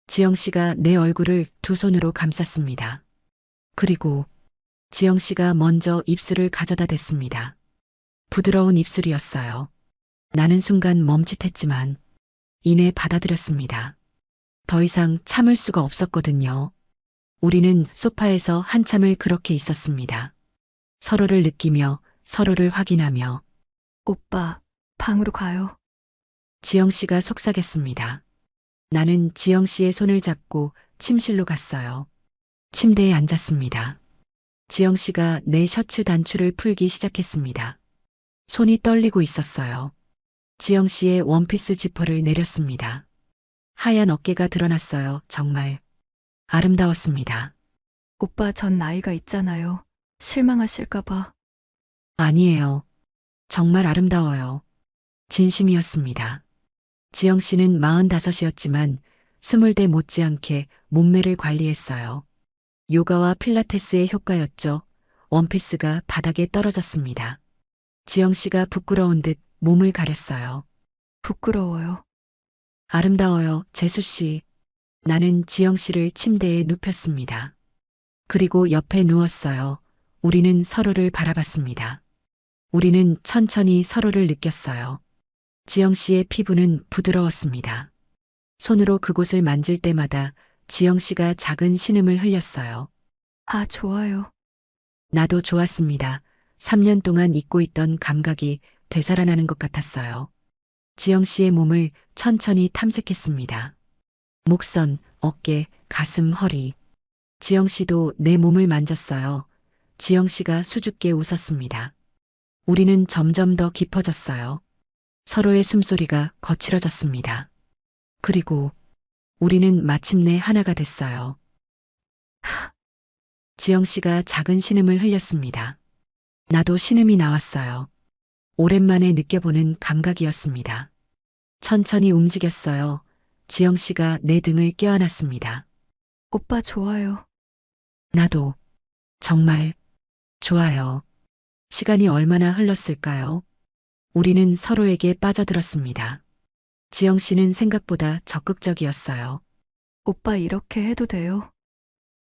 지영 씨가 내 얼굴을 두 손으로 감쌌습니다. 그리고 지영 씨가 먼저 입술을 가져다 댔습니다. 부드러운 입술이었어요. 나는 순간 멈칫했지만 이내 받아들였습니다. 더 이상 참을 수가 없었거든요. 우리는 소파에서 한참을 그렇게 있었습니다. 서로를 느끼며 서로를 확인하며 오빠, 방으로 가요. 지영 씨가 속삭였습니다. 나는 지영 씨의 손을 잡고 침실로 갔어요. 침대에 앉았습니다. 지영 씨가 내 셔츠 단추를 풀기 시작했습니다. 손이 떨리고 있었어요. 지영 씨의 원피스 지퍼를 내렸습니다. 하얀 어깨가 드러났어요. 정말 아름다웠습니다. 오빠 전 나이가 있잖아요. 실망하실까봐. 아니에요. 정말 아름다워요. 진심이었습니다. 지영 씨는 45이었지만 20대 못지않게 몸매를 관리했어요. 요가와 필라테스의 효과였죠. 원피스가 바닥에 떨어졌습니다. 지영 씨가 부끄러운 듯 몸을 가렸어요. 부끄러워요. 아름다워요, 재수 씨. 나는 지영 씨를 침대에 눕혔습니다. 그리고 옆에 누웠어요. 우리는 서로를 바라봤습니다. 우리는 천천히 서로를 느꼈어요. 지영 씨의 피부는 부드러웠습니다. 손으로 그곳을 만질 때마다 지영 씨가 작은 신음을 흘렸어요. 아, 좋아요. 나도 좋았습니다. 3년 동안 잊고 있던 감각이 되살아나는 것 같았어요. 지영 씨의 몸을 천천히 탐색했습니다. 목선, 어깨, 가슴, 허리. 지영 씨도 내 몸을 만졌어요. 지영 씨가 수줍게 웃었습니다. 우리는 점점 더 깊어졌어요. 서로의 숨소리가 거칠어졌습니다. 그리고 우리는 마침내 하나가 됐어요. 지영 씨가 작은 신음을 흘렸습니다. 나도 신음이 나왔어요. 오랜만에 느껴보는 감각이었습니다. 천천히 움직였어요. 지영 씨가 내 등을 껴안았습니다. 오빠 좋아요. 나도 정말 좋아요. 시간이 얼마나 흘렀을까요? 우리는 서로에게 빠져들었습니다. 지영 씨는 생각보다 적극적이었어요. 오빠 이렇게 해도 돼요?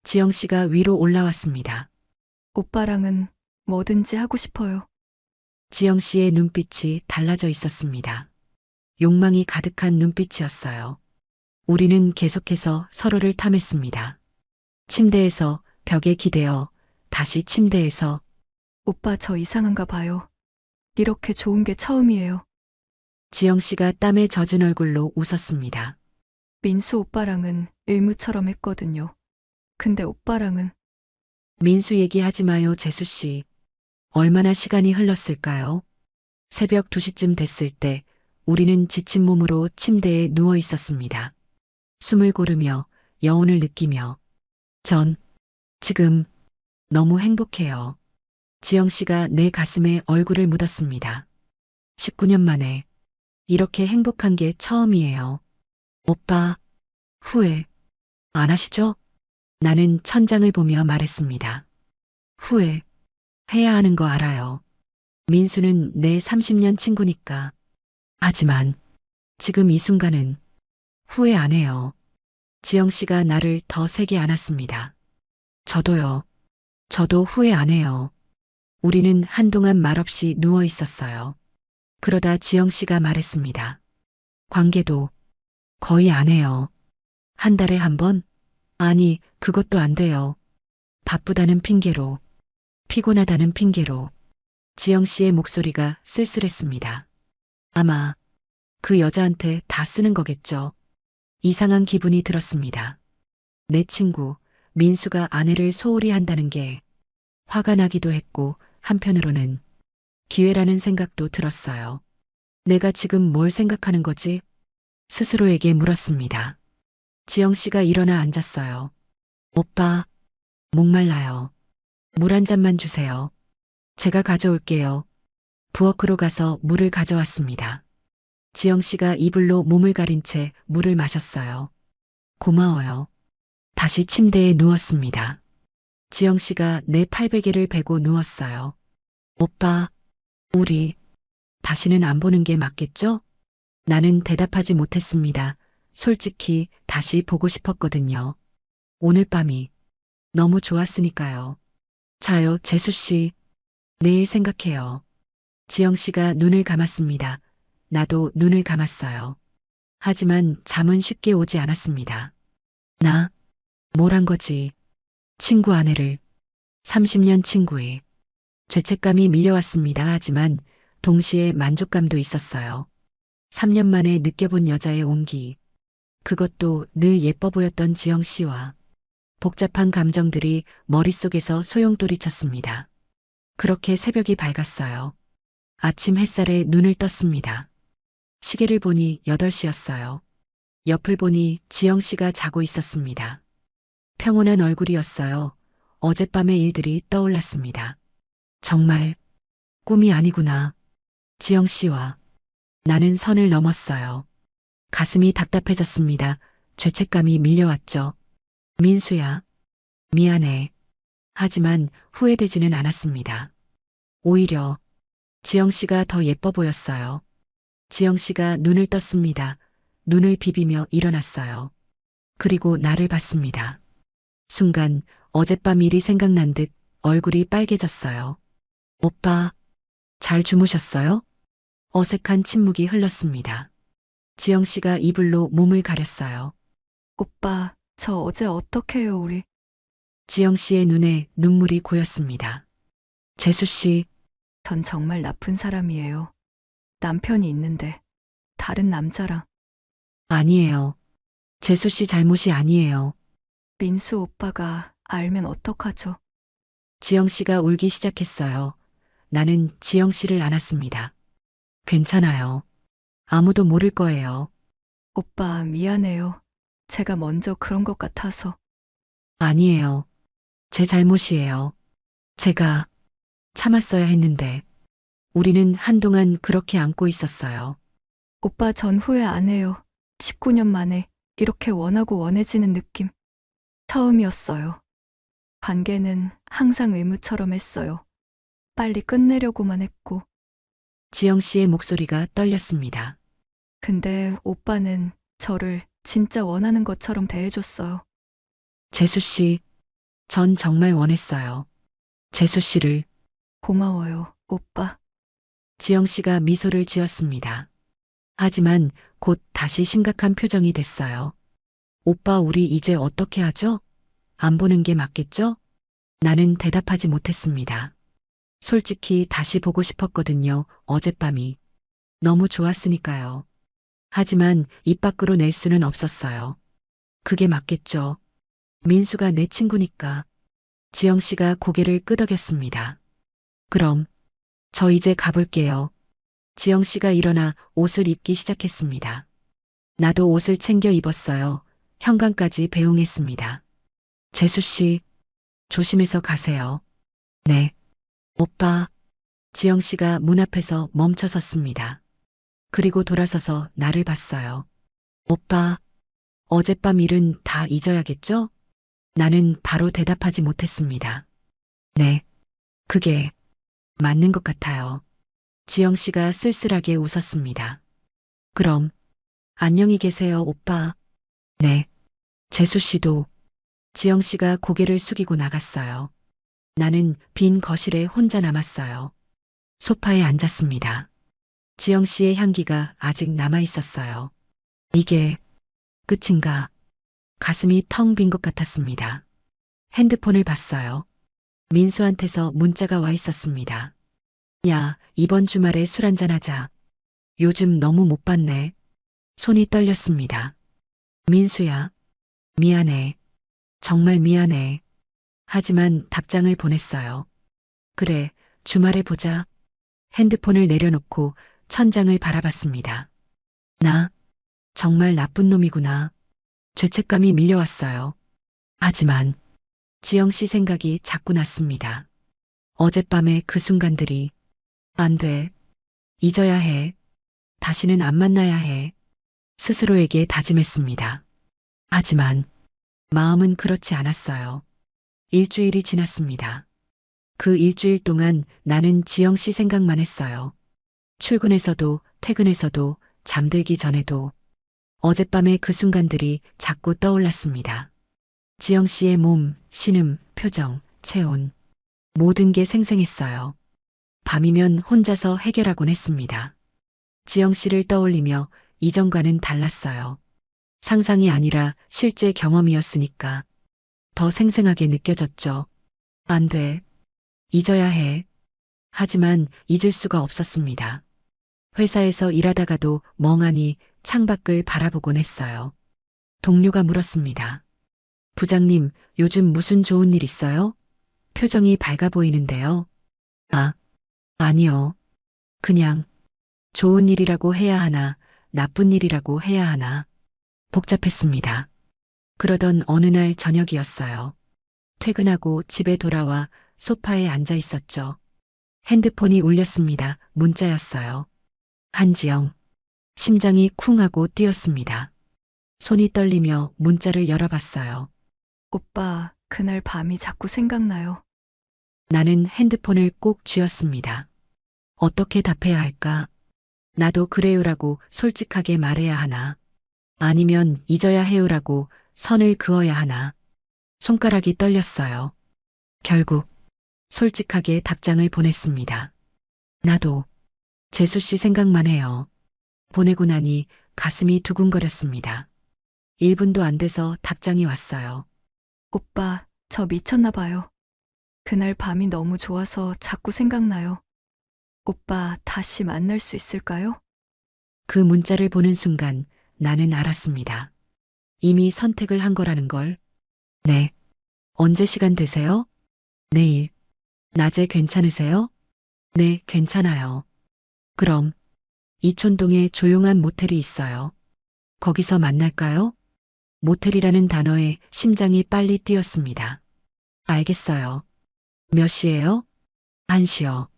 지영 씨가 위로 올라왔습니다. 오빠랑은 뭐든지 하고 싶어요. 지영 씨의 눈빛이 달라져 있었습니다. 욕망이 가득한 눈빛이었어요. 우리는 계속해서 서로를 탐했습니다. 침대에서 벽에 기대어 다시 침대에서 오빠 저 이상한가 봐요. 이렇게 좋은 게 처음이에요. 지영 씨가 땀에 젖은 얼굴로 웃었습니다. 민수 오빠랑은 의무처럼 했거든요. 근데 오빠랑은 민수 얘기하지 마요, 재수 씨. 얼마나 시간이 흘렀을까요? 새벽 2시쯤 됐을 때 우리는 지친 몸으로 침대에 누워 있었습니다. 숨을 고르며 여운을 느끼며 지금 너무 행복해요. 지영 씨가 내 가슴에 얼굴을 묻었습니다. 19년 만에 이렇게 행복한 게 처음이에요. 오빠, 후회 안 하시죠? 나는 천장을 보며 말했습니다. 후회 해야 하는 거 알아요. 민수는 내 30년 친구니까. 하지만 지금 이 순간은 후회 안 해요. 지영 씨가 나를 더 세게 안았습니다. 저도요. 저도 후회 안 해요. 우리는 한동안 말없이 누워 있었어요. 그러다 지영 씨가 말했습니다. 관계도 거의 안 해요. 한 달에 한 번? 아니, 그것도 안 돼요. 바쁘다는 핑계로, 피곤하다는 핑계로. 지영 씨의 목소리가 쓸쓸했습니다. 아마 그 여자한테 다 쓰는 거겠죠. 이상한 기분이 들었습니다. 내 친구, 민수가 아내를 소홀히 한다는 게 화가 나기도 했고, 한편으로는 기회라는 생각도 들었어요. 내가 지금 뭘 생각하는 거지? 스스로에게 물었습니다. 지영 씨가 일어나 앉았어요. 오빠, 목말라요. 물 한 잔만 주세요. 제가 가져올게요. 부엌으로 가서 물을 가져왔습니다. 지영 씨가 이불로 몸을 가린 채 물을 마셨어요. 고마워요. 다시 침대에 누웠습니다. 지영 씨가 내 팔베개를 베고 누웠어요. 오빠, 우리 다시는 안 보는 게 맞겠죠? 나는 대답하지 못했습니다. 솔직히 다시 보고 싶었거든요. 오늘 밤이 너무 좋았으니까요. 자요, 재수 씨. 내일 생각해요. 지영 씨가 눈을 감았습니다. 나도 눈을 감았어요. 하지만 잠은 쉽게 오지 않았습니다. 나, 뭘 한 거지? 친구 아내를, 30년 친구의 죄책감이 밀려왔습니다. 하지만 동시에 만족감도 있었어요. 3년 만에 느껴본 여자의 온기, 그것도 늘 예뻐 보였던 지영 씨와 복잡한 감정들이 머릿속에서 소용돌이 쳤습니다. 그렇게 새벽이 밝았어요. 아침 햇살에 눈을 떴습니다. 시계를 보니 8시였어요. 옆을 보니 지영 씨가 자고 있었습니다. 평온한 얼굴이었어요. 어젯밤의 일들이 떠올랐습니다. 정말 꿈이 아니구나. 지영 씨와 나는 선을 넘었어요. 가슴이 답답해졌습니다. 죄책감이 밀려왔죠. 민수야, 미안해. 하지만 후회되지는 않았습니다. 오히려 지영 씨가 더 예뻐 보였어요. 지영 씨가 눈을 떴습니다. 눈을 비비며 일어났어요. 그리고 나를 봤습니다. 순간 어젯밤 일이 생각난 듯 얼굴이 빨개졌어요. 오빠, 잘 주무셨어요? 어색한 침묵이 흘렀습니다. 지영 씨가 이불로 몸을 가렸어요. 오빠, 저 어제 어떻게 해요, 우리? 지영 씨의 눈에 눈물이 고였습니다. 재수 씨, 전 정말 나쁜 사람이에요. 남편이 있는데, 다른 남자랑. 아니에요. 재수 씨 잘못이 아니에요. 민수 오빠가 알면 어떡하죠? 지영 씨가 울기 시작했어요. 나는 지영 씨를 안았습니다. 괜찮아요. 아무도 모를 거예요. 오빠, 미안해요. 제가 먼저 그런 것 같아서. 아니에요. 제 잘못이에요. 제가 참았어야 했는데, 우리는 한동안 그렇게 안고 있었어요. 오빠 전 후회 안 해요. 19년 만에 이렇게 원하고 원해지는 느낌. 처음이었어요. 관계는 항상 의무처럼 했어요. 빨리 끝내려고만 했고. 지영 씨의 목소리가 떨렸습니다. 근데 오빠는 저를 진짜 원하는 것처럼 대해줬어요. 재수 씨, 전 정말 원했어요. 재수 씨를. 고마워요, 오빠. 지영 씨가 미소를 지었습니다. 하지만 곧 다시 심각한 표정이 됐어요. 오빠, 우리 이제 어떻게 하죠? 안 보는 게 맞겠죠? 나는 대답하지 못했습니다. 솔직히 다시 보고 싶었거든요. 어젯밤이. 너무 좋았으니까요. 하지만 입 밖으로 낼 수는 없었어요. 그게 맞겠죠. 민수가 내 친구니까. 지영 씨가 고개를 끄덕였습니다. 그럼 저 이제 가볼게요. 지영 씨가 일어나 옷을 입기 시작했습니다. 나도 옷을 챙겨 입었어요. 현관까지 배웅했습니다. 재수 씨, 조심해서 가세요. 네. 오빠. 지영 씨가 문 앞에서 멈춰 섰습니다. 그리고 돌아서서 나를 봤어요. 오빠, 어젯밤 일은 다 잊어야겠죠? 나는 바로 대답하지 못했습니다. 네. 그게 맞는 것 같아요. 지영 씨가 쓸쓸하게 웃었습니다. 그럼 안녕히 계세요, 오빠. 네. 재수 씨도. 지영 씨가 고개를 숙이고 나갔어요. 나는 빈 거실에 혼자 남았어요. 소파에 앉았습니다. 지영 씨의 향기가 아직 남아 있었어요. 이게 끝인가? 가슴이 텅 빈 것 같았습니다. 핸드폰을 봤어요. 민수한테서 문자가 와 있었습니다. 야, 이번 주말에 술 한잔 하자. 요즘 너무 못 봤네. 손이 떨렸습니다. 민수야, 미안해. 정말 미안해. 하지만 답장을 보냈어요. 그래, 주말에 보자. 핸드폰을 내려놓고 천장을 바라봤습니다. 나 정말 나쁜 놈이구나. 죄책감이 밀려왔어요. 하지만 지영 씨 생각이 자꾸 났습니다. 어젯밤의 그 순간들이 안 돼. 잊어야 해. 다시는 안 만나야 해. 스스로에게 다짐했습니다. 하지만 마음은 그렇지 않았어요. 일주일이 지났습니다. 그 일주일 동안 나는 지영 씨 생각만 했어요. 출근해서도 퇴근해서도 잠들기 전에도 어젯밤의 그 순간들이 자꾸 떠올랐습니다. 지영 씨의 몸, 신음, 표정, 체온. 모든 게 생생했어요. 밤이면 혼자서 해결하곤 했습니다. 지영 씨를 떠올리며 이전과는 달랐어요. 상상이 아니라 실제 경험이었으니까 더 생생하게 느껴졌죠. 안 돼. 잊어야 해. 하지만 잊을 수가 없었습니다. 회사에서 일하다가도 멍하니 창밖을 바라보곤 했어요. 동료가 물었습니다. 부장님, 요즘 무슨 좋은 일 있어요? 표정이 밝아 보이는데요. 아, 아니요. 그냥 좋은 일이라고 해야 하나, 나쁜 일이라고 해야 하나. 복잡했습니다. 그러던 어느 날 저녁이었어요. 퇴근하고 집에 돌아와 소파에 앉아 있었죠. 핸드폰이 울렸습니다. 문자였어요. 한지영. 심장이 쿵 하고 뛰었습니다. 손이 떨리며 문자를 열어봤어요. 오빠, 그날 밤이 자꾸 생각나요. 나는 핸드폰을 꼭 쥐었습니다. 어떻게 답해야 할까? 나도 그래요라고 솔직하게 말해야 하나? 아니면 잊어야 해요라고 선을 그어야 하나? 손가락이 떨렸어요. 결국 솔직하게 답장을 보냈습니다. 나도 재수 씨 생각만 해요. 보내고 나니 가슴이 두근거렸습니다. 1분도 안 돼서 답장이 왔어요. 오빠, 저 미쳤나 봐요. 그날 밤이 너무 좋아서 자꾸 생각나요. 오빠, 다시 만날 수 있을까요? 그 문자를 보는 순간 나는 알았습니다. 이미 선택을 한 거라는 걸. 네. 언제 시간 되세요? 내일. 낮에 괜찮으세요? 네, 괜찮아요. 그럼 이촌동에 조용한 모텔이 있어요. 거기서 만날까요? 모텔이라는 단어에 심장이 빨리 뛰었습니다. 알겠어요. 몇 시예요? 1시요.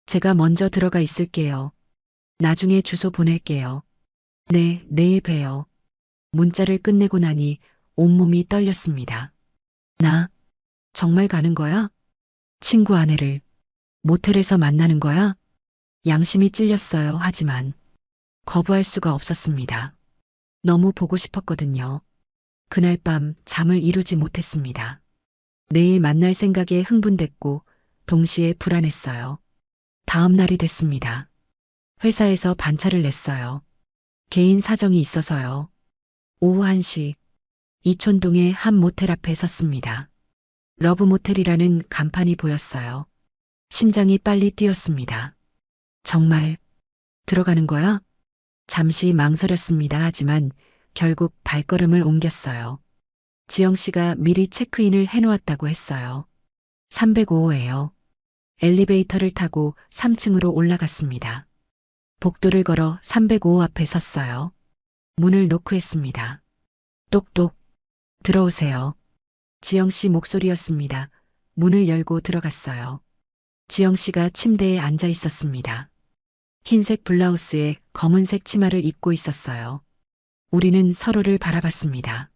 제가 먼저 들어가 있을게요. 나중에 주소 보낼게요. 네, 내일 봬요. 문자를 끝내고 나니 온몸이 떨렸습니다. 나 정말 가는 거야? 친구 아내를 모텔에서 만나는 거야? 양심이 찔렸어요. 하지만 거부할 수가 없었습니다. 너무 보고 싶었거든요. 그날 밤 잠을 이루지 못했습니다. 내일 만날 생각에 흥분됐고 동시에 불안했어요. 다음 날이 됐습니다. 회사에서 반차를 냈어요. 개인 사정이 있어서요. 오후 1시 이촌동의 한 모텔 앞에 섰습니다. 러브 모텔이라는 간판이 보였어요. 심장이 빨리 뛰었습니다. 정말 들어가는 거야? 잠시 망설였습니다. 하지만 결국 발걸음을 옮겼어요. 지영 씨가 미리 체크인을 해놓았다고 했어요. 305호예요. 엘리베이터를 타고 3층으로 올라갔습니다. 복도를 걸어 305호 앞에 섰어요. 문을 노크했습니다. 똑똑. 들어오세요. 지영 씨 목소리였습니다. 문을 열고 들어갔어요. 지영 씨가 침대에 앉아 있었습니다. 흰색 블라우스에 검은색 치마를 입고 있었어요. 우리는 서로를 바라봤습니다.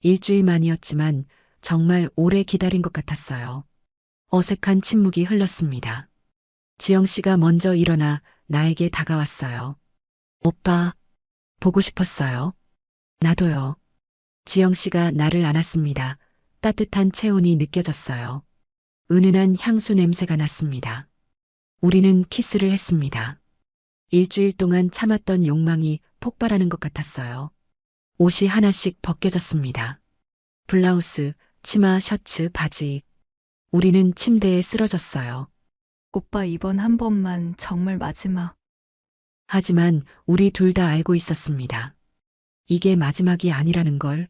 일주일 만이었지만 정말 오래 기다린 것 같았어요. 어색한 침묵이 흘렀습니다. 지영 씨가 먼저 일어나 나에게 다가왔어요. 오빠, 보고 싶었어요. 나도요. 지영 씨가 나를 안았습니다. 따뜻한 체온이 느껴졌어요. 은은한 향수 냄새가 났습니다. 우리는 키스를 했습니다. 일주일 동안 참았던 욕망이 폭발하는 것 같았어요. 옷이 하나씩 벗겨졌습니다. 블라우스, 치마, 셔츠, 바지. 우리는 침대에 쓰러졌어요. 오빠 이번 한 번만 정말 마지막. 하지만 우리 둘 다 알고 있었습니다. 이게 마지막이 아니라는 걸.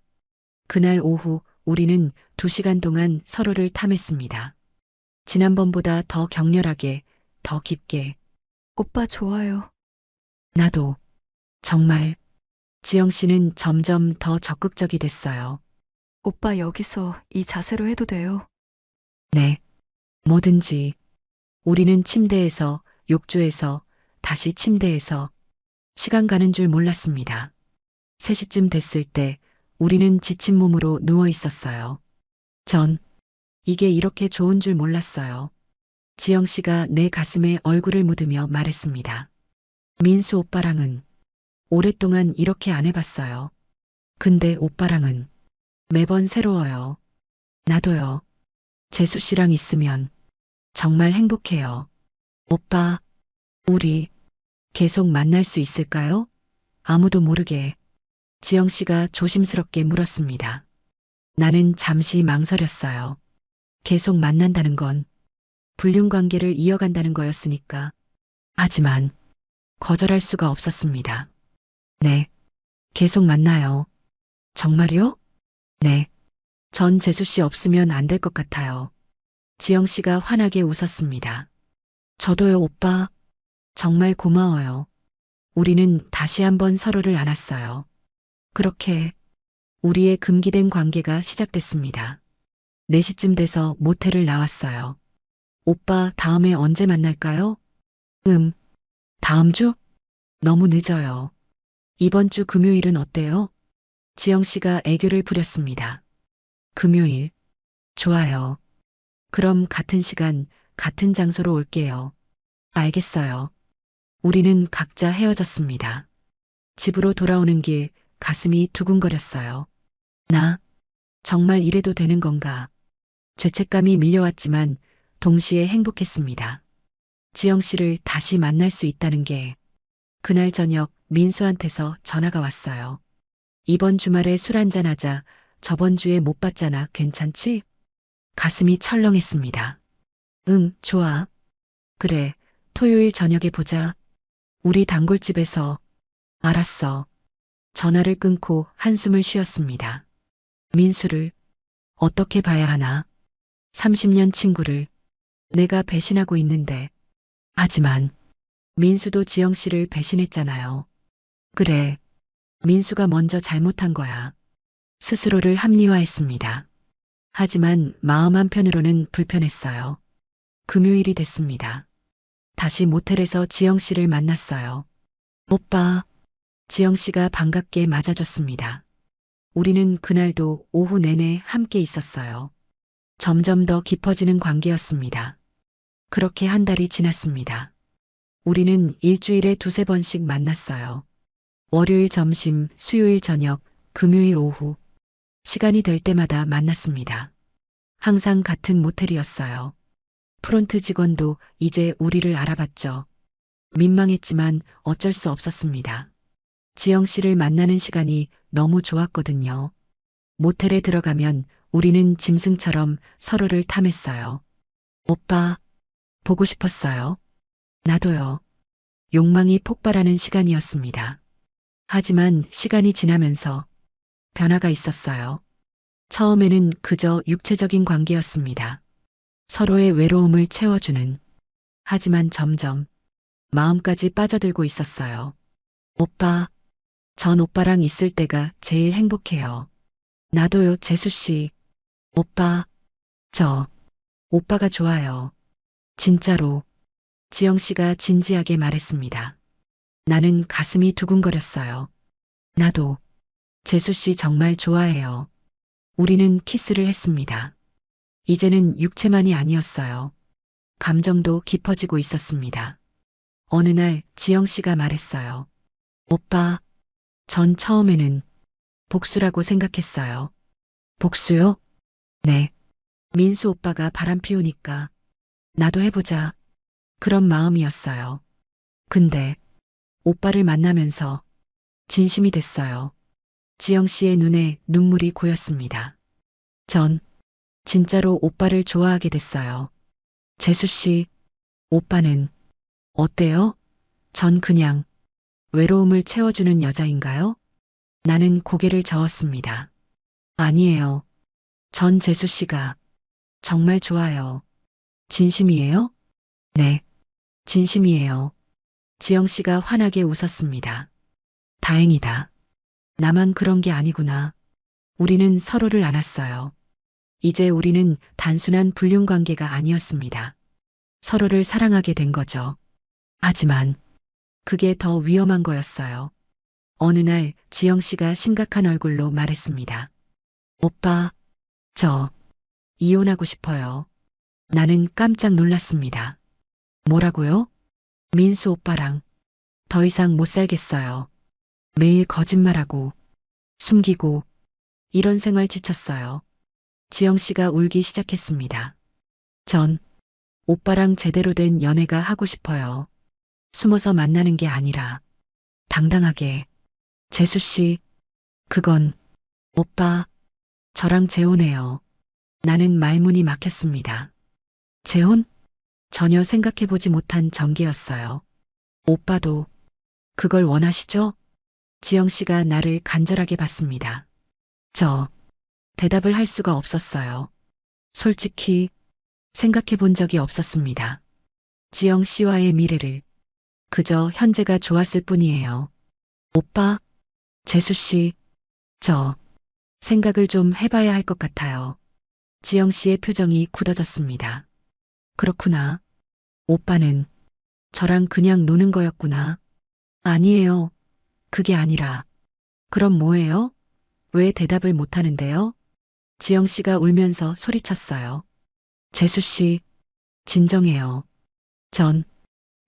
그날 오후 우리는 2시간 동안 서로를 탐했습니다. 지난번보다 더 격렬하게, 더 깊게. 오빠 좋아요. 나도. 정말. 지영 씨는 점점 더 적극적이 됐어요. 오빠 여기서 이 자세로 해도 돼요. 네. 뭐든지. 우리는 침대에서, 욕조에서, 다시 침대에서. 시간 가는 줄 몰랐습니다. 3시쯤 됐을 때 우리는 지친 몸으로 누워 있었어요. 전 이게 이렇게 좋은 줄 몰랐어요. 지영 씨가 내 가슴에 얼굴을 묻으며 말했습니다. 민수 오빠랑은 오랫동안 이렇게 안 해봤어요. 근데 오빠랑은 매번 새로워요. 나도요. 재수 씨랑 있으면 정말 행복해요. 오빠, 우리 계속 만날 수 있을까요? 아무도 모르게 지영 씨가 조심스럽게 물었습니다. 나는 잠시 망설였어요. 계속 만난다는 건 불륜 관계를 이어간다는 거였으니까. 하지만 거절할 수가 없었습니다. 네, 계속 만나요. 정말요? 네. 전 재수 씨 없으면 안 될 것 같아요. 지영 씨가 환하게 웃었습니다. 저도요, 오빠. 정말 고마워요. 우리는 다시 한번 서로를 안았어요. 그렇게 우리의 금기된 관계가 시작됐습니다. 4시쯤 돼서 모텔을 나왔어요. 오빠, 다음에 언제 만날까요? 다음 주? 너무 늦어요. 이번 주 금요일은 어때요? 지영 씨가 애교를 부렸습니다. 금요일. 좋아요. 그럼 같은 시간, 같은 장소로 올게요. 알겠어요. 우리는 각자 헤어졌습니다. 집으로 돌아오는 길 가슴이 두근거렸어요. 나 정말 이래도 되는 건가? 죄책감이 밀려왔지만 동시에 행복했습니다. 지영 씨를 다시 만날 수 있다는 게 그날 저녁 민수한테서 전화가 왔어요. 이번 주말에 술 한잔하자. 저번 주에 못 봤잖아. 괜찮지? 가슴이 철렁했습니다. 응, 좋아. 그래, 토요일 저녁에 보자. 우리 단골집에서. 알았어. 전화를 끊고 한숨을 쉬었습니다. 민수를 어떻게 봐야 하나? 30년 친구를 내가 배신하고 있는데. 하지만 민수도 지영 씨를 배신했잖아요. 그래, 민수가 먼저 잘못한 거야. 스스로를 합리화했습니다. 하지만 마음 한편으로는 불편했어요. 금요일이 됐습니다. 다시 모텔에서 지영 씨를 만났어요. 오빠, 지영 씨가 반갑게 맞아줬습니다. 우리는 그날도 오후 내내 함께 있었어요. 점점 더 깊어지는 관계였습니다. 그렇게 한 달이 지났습니다. 우리는 일주일에 2~3번씩 만났어요. 월요일 점심, 수요일 저녁, 금요일 오후. 시간이 될 때마다 만났습니다. 항상 같은 모텔이었어요. 프론트 직원도 이제 우리를 알아봤죠. 민망했지만 어쩔 수 없었습니다. 지영 씨를 만나는 시간이 너무 좋았거든요. 모텔에 들어가면 우리는 짐승처럼 서로를 탐했어요. 오빠, 보고 싶었어요. 나도요. 욕망이 폭발하는 시간이었습니다. 하지만 시간이 지나면서 변화가 있었어요. 처음에는 그저 육체적인 관계였습니다. 서로의 외로움을 채워주는. 하지만 점점 마음까지 빠져들고 있었어요. 오빠, 전 오빠랑 있을 때가 제일 행복해요. 나도요, 재수 씨. 오빠, 저 오빠가 좋아요. 진짜로. 지영 씨가 진지하게 말했습니다. 나는 가슴이 두근거렸어요. 나도 재수 씨 정말 좋아해요. 우리는 키스를 했습니다. 이제는 육체만이 아니었어요. 감정도 깊어지고 있었습니다. 어느 날 지영 씨가 말했어요. 오빠, 전 처음에는 복수라고 생각했어요. 복수요? 네. 민수 오빠가 바람 피우니까 나도 해보자. 그런 마음이었어요. 근데 오빠를 만나면서 진심이 됐어요. 지영 씨의 눈에 눈물이 고였습니다. 전 진짜로 오빠를 좋아하게 됐어요. 재수 씨, 오빠는 어때요? 전 그냥 외로움을 채워주는 여자인가요? 나는 고개를 저었습니다. 아니에요. 전 재수 씨가 정말 좋아요. 진심이에요? 네, 진심이에요. 지영 씨가 환하게 웃었습니다. 다행이다. 나만 그런 게 아니구나. 우리는 서로를 안았어요. 이제 우리는 단순한 불륜 관계가 아니었습니다. 서로를 사랑하게 된 거죠. 하지만 그게 더 위험한 거였어요. 어느 날 지영 씨가 심각한 얼굴로 말했습니다. 오빠, 저 이혼하고 싶어요. 나는 깜짝 놀랐습니다. 뭐라고요? 민수 오빠랑 더 이상 못 살겠어요. 매일 거짓말하고 숨기고 이런 생활 지쳤어요. 지영 씨가 울기 시작했습니다. 전 오빠랑 제대로 된 연애가 하고 싶어요. 숨어서 만나는 게 아니라 당당하게 재수 씨, 그건 오빠, 저랑 재혼해요. 나는 말문이 막혔습니다. 재혼? 전혀 생각해보지 못한 전개였어요. 오빠도 그걸 원하시죠? 지영 씨가 나를 간절하게 봤습니다. 저 대답을 할 수가 없었어요. 솔직히 생각해 본 적이 없었습니다. 지영 씨와의 미래를 그저 현재가 좋았을 뿐이에요. 오빠, 재수 씨, 저 생각을 좀 해봐야 할 것 같아요. 지영 씨의 표정이 굳어졌습니다. 그렇구나. 오빠는 저랑 그냥 노는 거였구나. 아니에요. 그게 아니라. 그럼 뭐예요? 왜 대답을 못 하는데요? 지영 씨가 울면서 소리쳤어요. 재수 씨, 진정해요. 전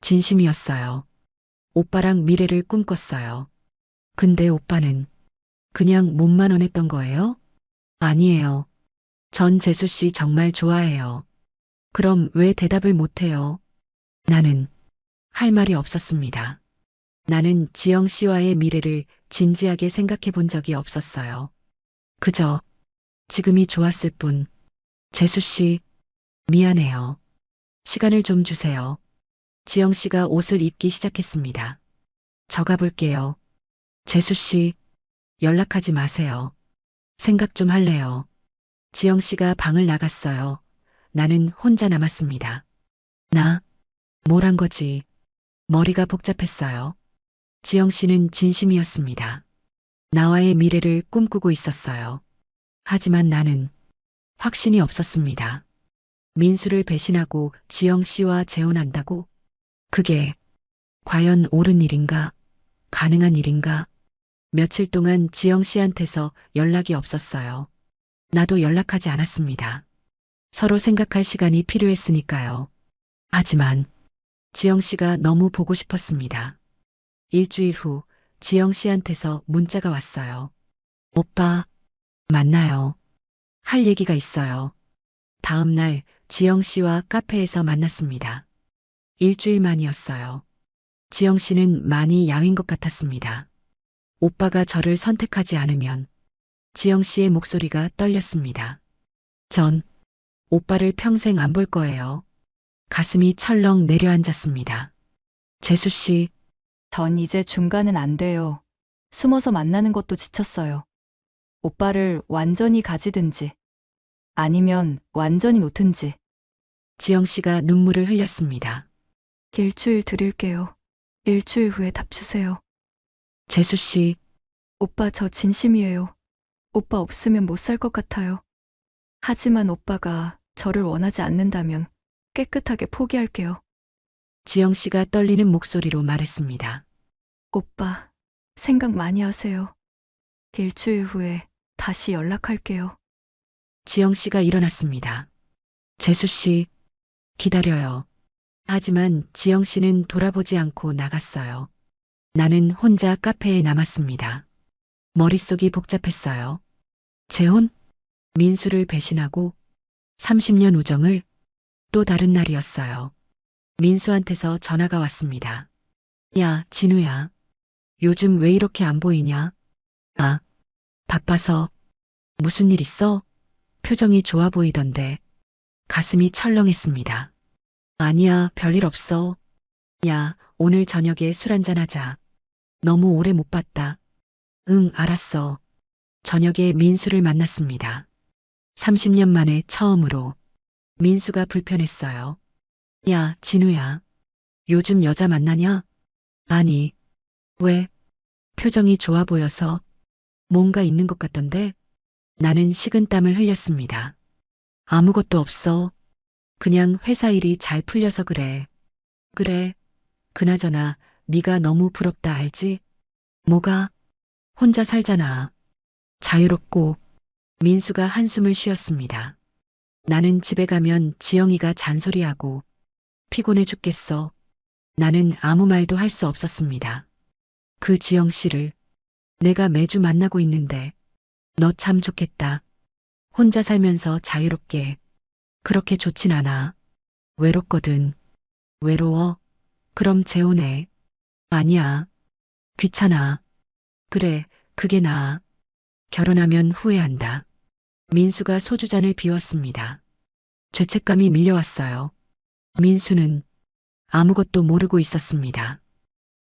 진심이었어요. 오빠랑 미래를 꿈꿨어요. 근데 오빠는 그냥 몸만 원했던 거예요? 아니에요. 전 재수 씨 정말 좋아해요. 그럼 왜 대답을 못 해요? 나는 할 말이 없었습니다. 나는 지영 씨와의 미래를 진지하게 생각해 본 적이 없었어요. 그저 지금이 좋았을 뿐. 재수 씨, 미안해요. 시간을 좀 주세요. 지영 씨가 옷을 입기 시작했습니다. 저 가볼게요. 재수 씨, 연락하지 마세요. 생각 좀 할래요. 지영 씨가 방을 나갔어요. 나는 혼자 남았습니다. 나, 뭘 한 거지? 머리가 복잡했어요. 지영 씨는 진심이었습니다. 나와의 미래를 꿈꾸고 있었어요. 하지만 나는 확신이 없었습니다. 민수를 배신하고 지영 씨와 재혼한다고? 그게 과연 옳은 일인가? 가능한 일인가? 며칠 동안 지영 씨한테서 연락이 없었어요. 나도 연락하지 않았습니다. 서로 생각할 시간이 필요했으니까요. 하지만 지영 씨가 너무 보고 싶었습니다. 일주일 후 지영 씨한테서 문자가 왔어요. 오빠, 만나요. 할 얘기가 있어요. 다음 날 지영 씨와 카페에서 만났습니다. 일주일 만이었어요. 지영 씨는 많이 야윈 것 같았습니다. 오빠가 저를 선택하지 않으면 지영 씨의 목소리가 떨렸습니다. 전 오빠를 평생 안 볼 거예요. 가슴이 철렁 내려앉았습니다. 재수 씨, 전 이제 중간은 안 돼요. 숨어서 만나는 것도 지쳤어요. 오빠를 완전히 가지든지 아니면 완전히 놓든지. 지영 씨가 눈물을 흘렸습니다. 일주일 드릴게요. 일주일 후에 답 주세요. 재수 씨, 오빠 저 진심이에요. 오빠 없으면 못 살 것 같아요. 하지만 오빠가 저를 원하지 않는다면 깨끗하게 포기할게요. 지영 씨가 떨리는 목소리로 말했습니다. 오빠, 생각 많이 하세요. 일주일 후에 다시 연락할게요. 지영 씨가 일어났습니다. 재수 씨, 기다려요. 하지만 지영 씨는 돌아보지 않고 나갔어요. 나는 혼자 카페에 남았습니다. 머릿속이 복잡했어요. 재혼? 민수를 배신하고 30년 우정을 또 다른 날이었어요. 민수한테서 전화가 왔습니다. 야, 진우야. 요즘 왜 이렇게 안 보이냐? 아, 바빠서. 무슨 일 있어? 표정이 좋아 보이던데. 가슴이 철렁했습니다. 아니야, 별일 없어. 야, 오늘 저녁에 술 한잔 하자. 너무 오래 못 봤다. 응, 알았어. 저녁에 민수를 만났습니다. 30년 만에 처음으로. 민수가 불편했어요. 야, 진우야. 요즘 여자 만나냐? 아니, 왜? 표정이 좋아 보여서 뭔가 있는 것 같던데? 나는 식은땀을 흘렸습니다. 아무것도 없어. 그냥 회사 일이 잘 풀려서 그래. 그래. 그나저나 네가 너무 부럽다 알지? 뭐가? 혼자 살잖아. 자유롭고. 민수가 한숨을 쉬었습니다. 나는 집에 가면 지영이가 잔소리하고 피곤해 죽겠어. 나는 아무 말도 할 수 없었습니다. 그 지영 씨를 내가 매주 만나고 있는데 너 참 좋겠다. 혼자 살면서 자유롭게. 그렇게 좋진 않아. 외롭거든. 외로워? 그럼 재혼해. 아니야. 귀찮아. 그래, 그게 나아. 결혼하면 후회한다. 민수가 소주잔을 비웠습니다. 죄책감이 밀려왔어요. 민수는 아무것도 모르고 있었습니다.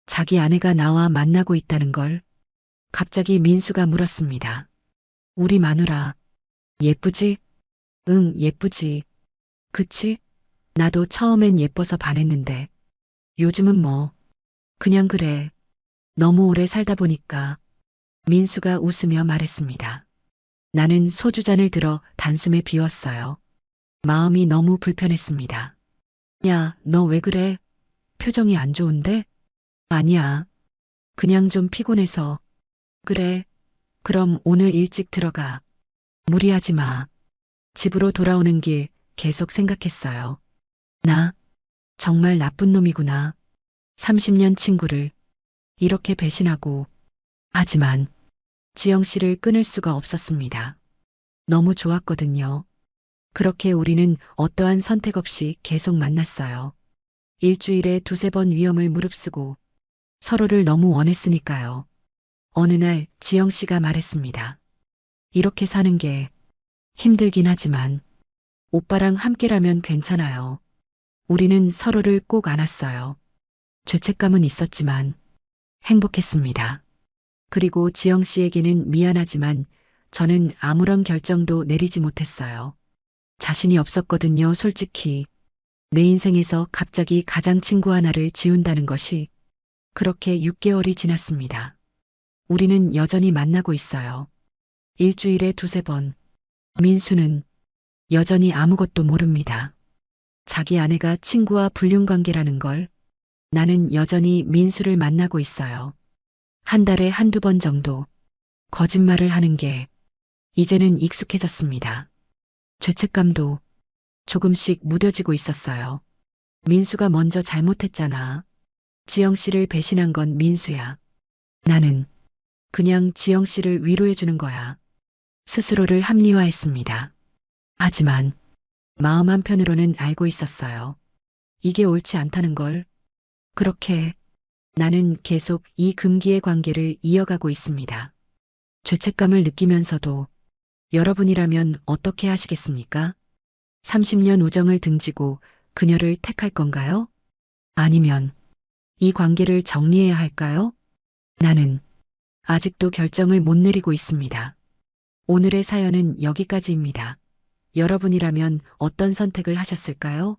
자기 아내가 나와 만나고 있다는 걸 갑자기 민수가 물었습니다. 우리 마누라, 예쁘지? 응, 예쁘지. 그치? 나도 처음엔 예뻐서 반했는데 요즘은 뭐, 그냥 그래. 너무 오래 살다 보니까 민수가 웃으며 말했습니다. 나는 소주잔을 들어 단숨에 비웠어요. 마음이 너무 불편했습니다. 야, 너 왜 그래? 표정이 안 좋은데? 아니야. 그냥 좀 피곤해서. 그래. 그럼 오늘 일찍 들어가. 무리하지 마. 집으로 돌아오는 길 계속 생각했어요. 나 정말 나쁜 놈이구나. 30년 친구를 이렇게 배신하고. 하지만 지영 씨를 끊을 수가 없었습니다. 너무 좋았거든요. 그렇게 우리는 어떠한 선택 없이 계속 만났어요. 일주일에 두세 번 위험을 무릅쓰고 서로를 너무 원했으니까요. 어느 날 지영 씨가 말했습니다. 이렇게 사는 게 힘들긴 하지만 오빠랑 함께라면 괜찮아요. 우리는 서로를 꼭 안았어요. 죄책감은 있었지만 행복했습니다. 그리고 지영 씨에게는 미안하지만 저는 아무런 결정도 내리지 못했어요. 자신이 없었거든요, 솔직히. 내 인생에서 갑자기 가장 친구 하나를 지운다는 것이 그렇게 6개월이 지났습니다. 우리는 여전히 만나고 있어요. 일주일에 두세 번. 민수는 여전히 아무것도 모릅니다. 자기 아내가 친구와 불륜 관계라는 걸 나는 여전히 민수를 만나고 있어요. 한 달에 한두 번 정도 거짓말을 하는 게 이제는 익숙해졌습니다. 죄책감도 조금씩 무뎌지고 있었어요. 민수가 먼저 잘못했잖아. 지영 씨를 배신한 건 민수야. 나는 그냥 지영 씨를 위로해주는 거야. 스스로를 합리화했습니다. 하지만 마음 한편으로는 알고 있었어요. 이게 옳지 않다는 걸. 그렇게 나는 계속 이 금기의 관계를 이어가고 있습니다. 죄책감을 느끼면서도 여러분이라면 어떻게 하시겠습니까? 30년 우정을 등지고 그녀를 택할 건가요? 아니면 이 관계를 정리해야 할까요? 나는 아직도 결정을 못 내리고 있습니다. 오늘의 사연은 여기까지입니다. 여러분이라면 어떤 선택을 하셨을까요?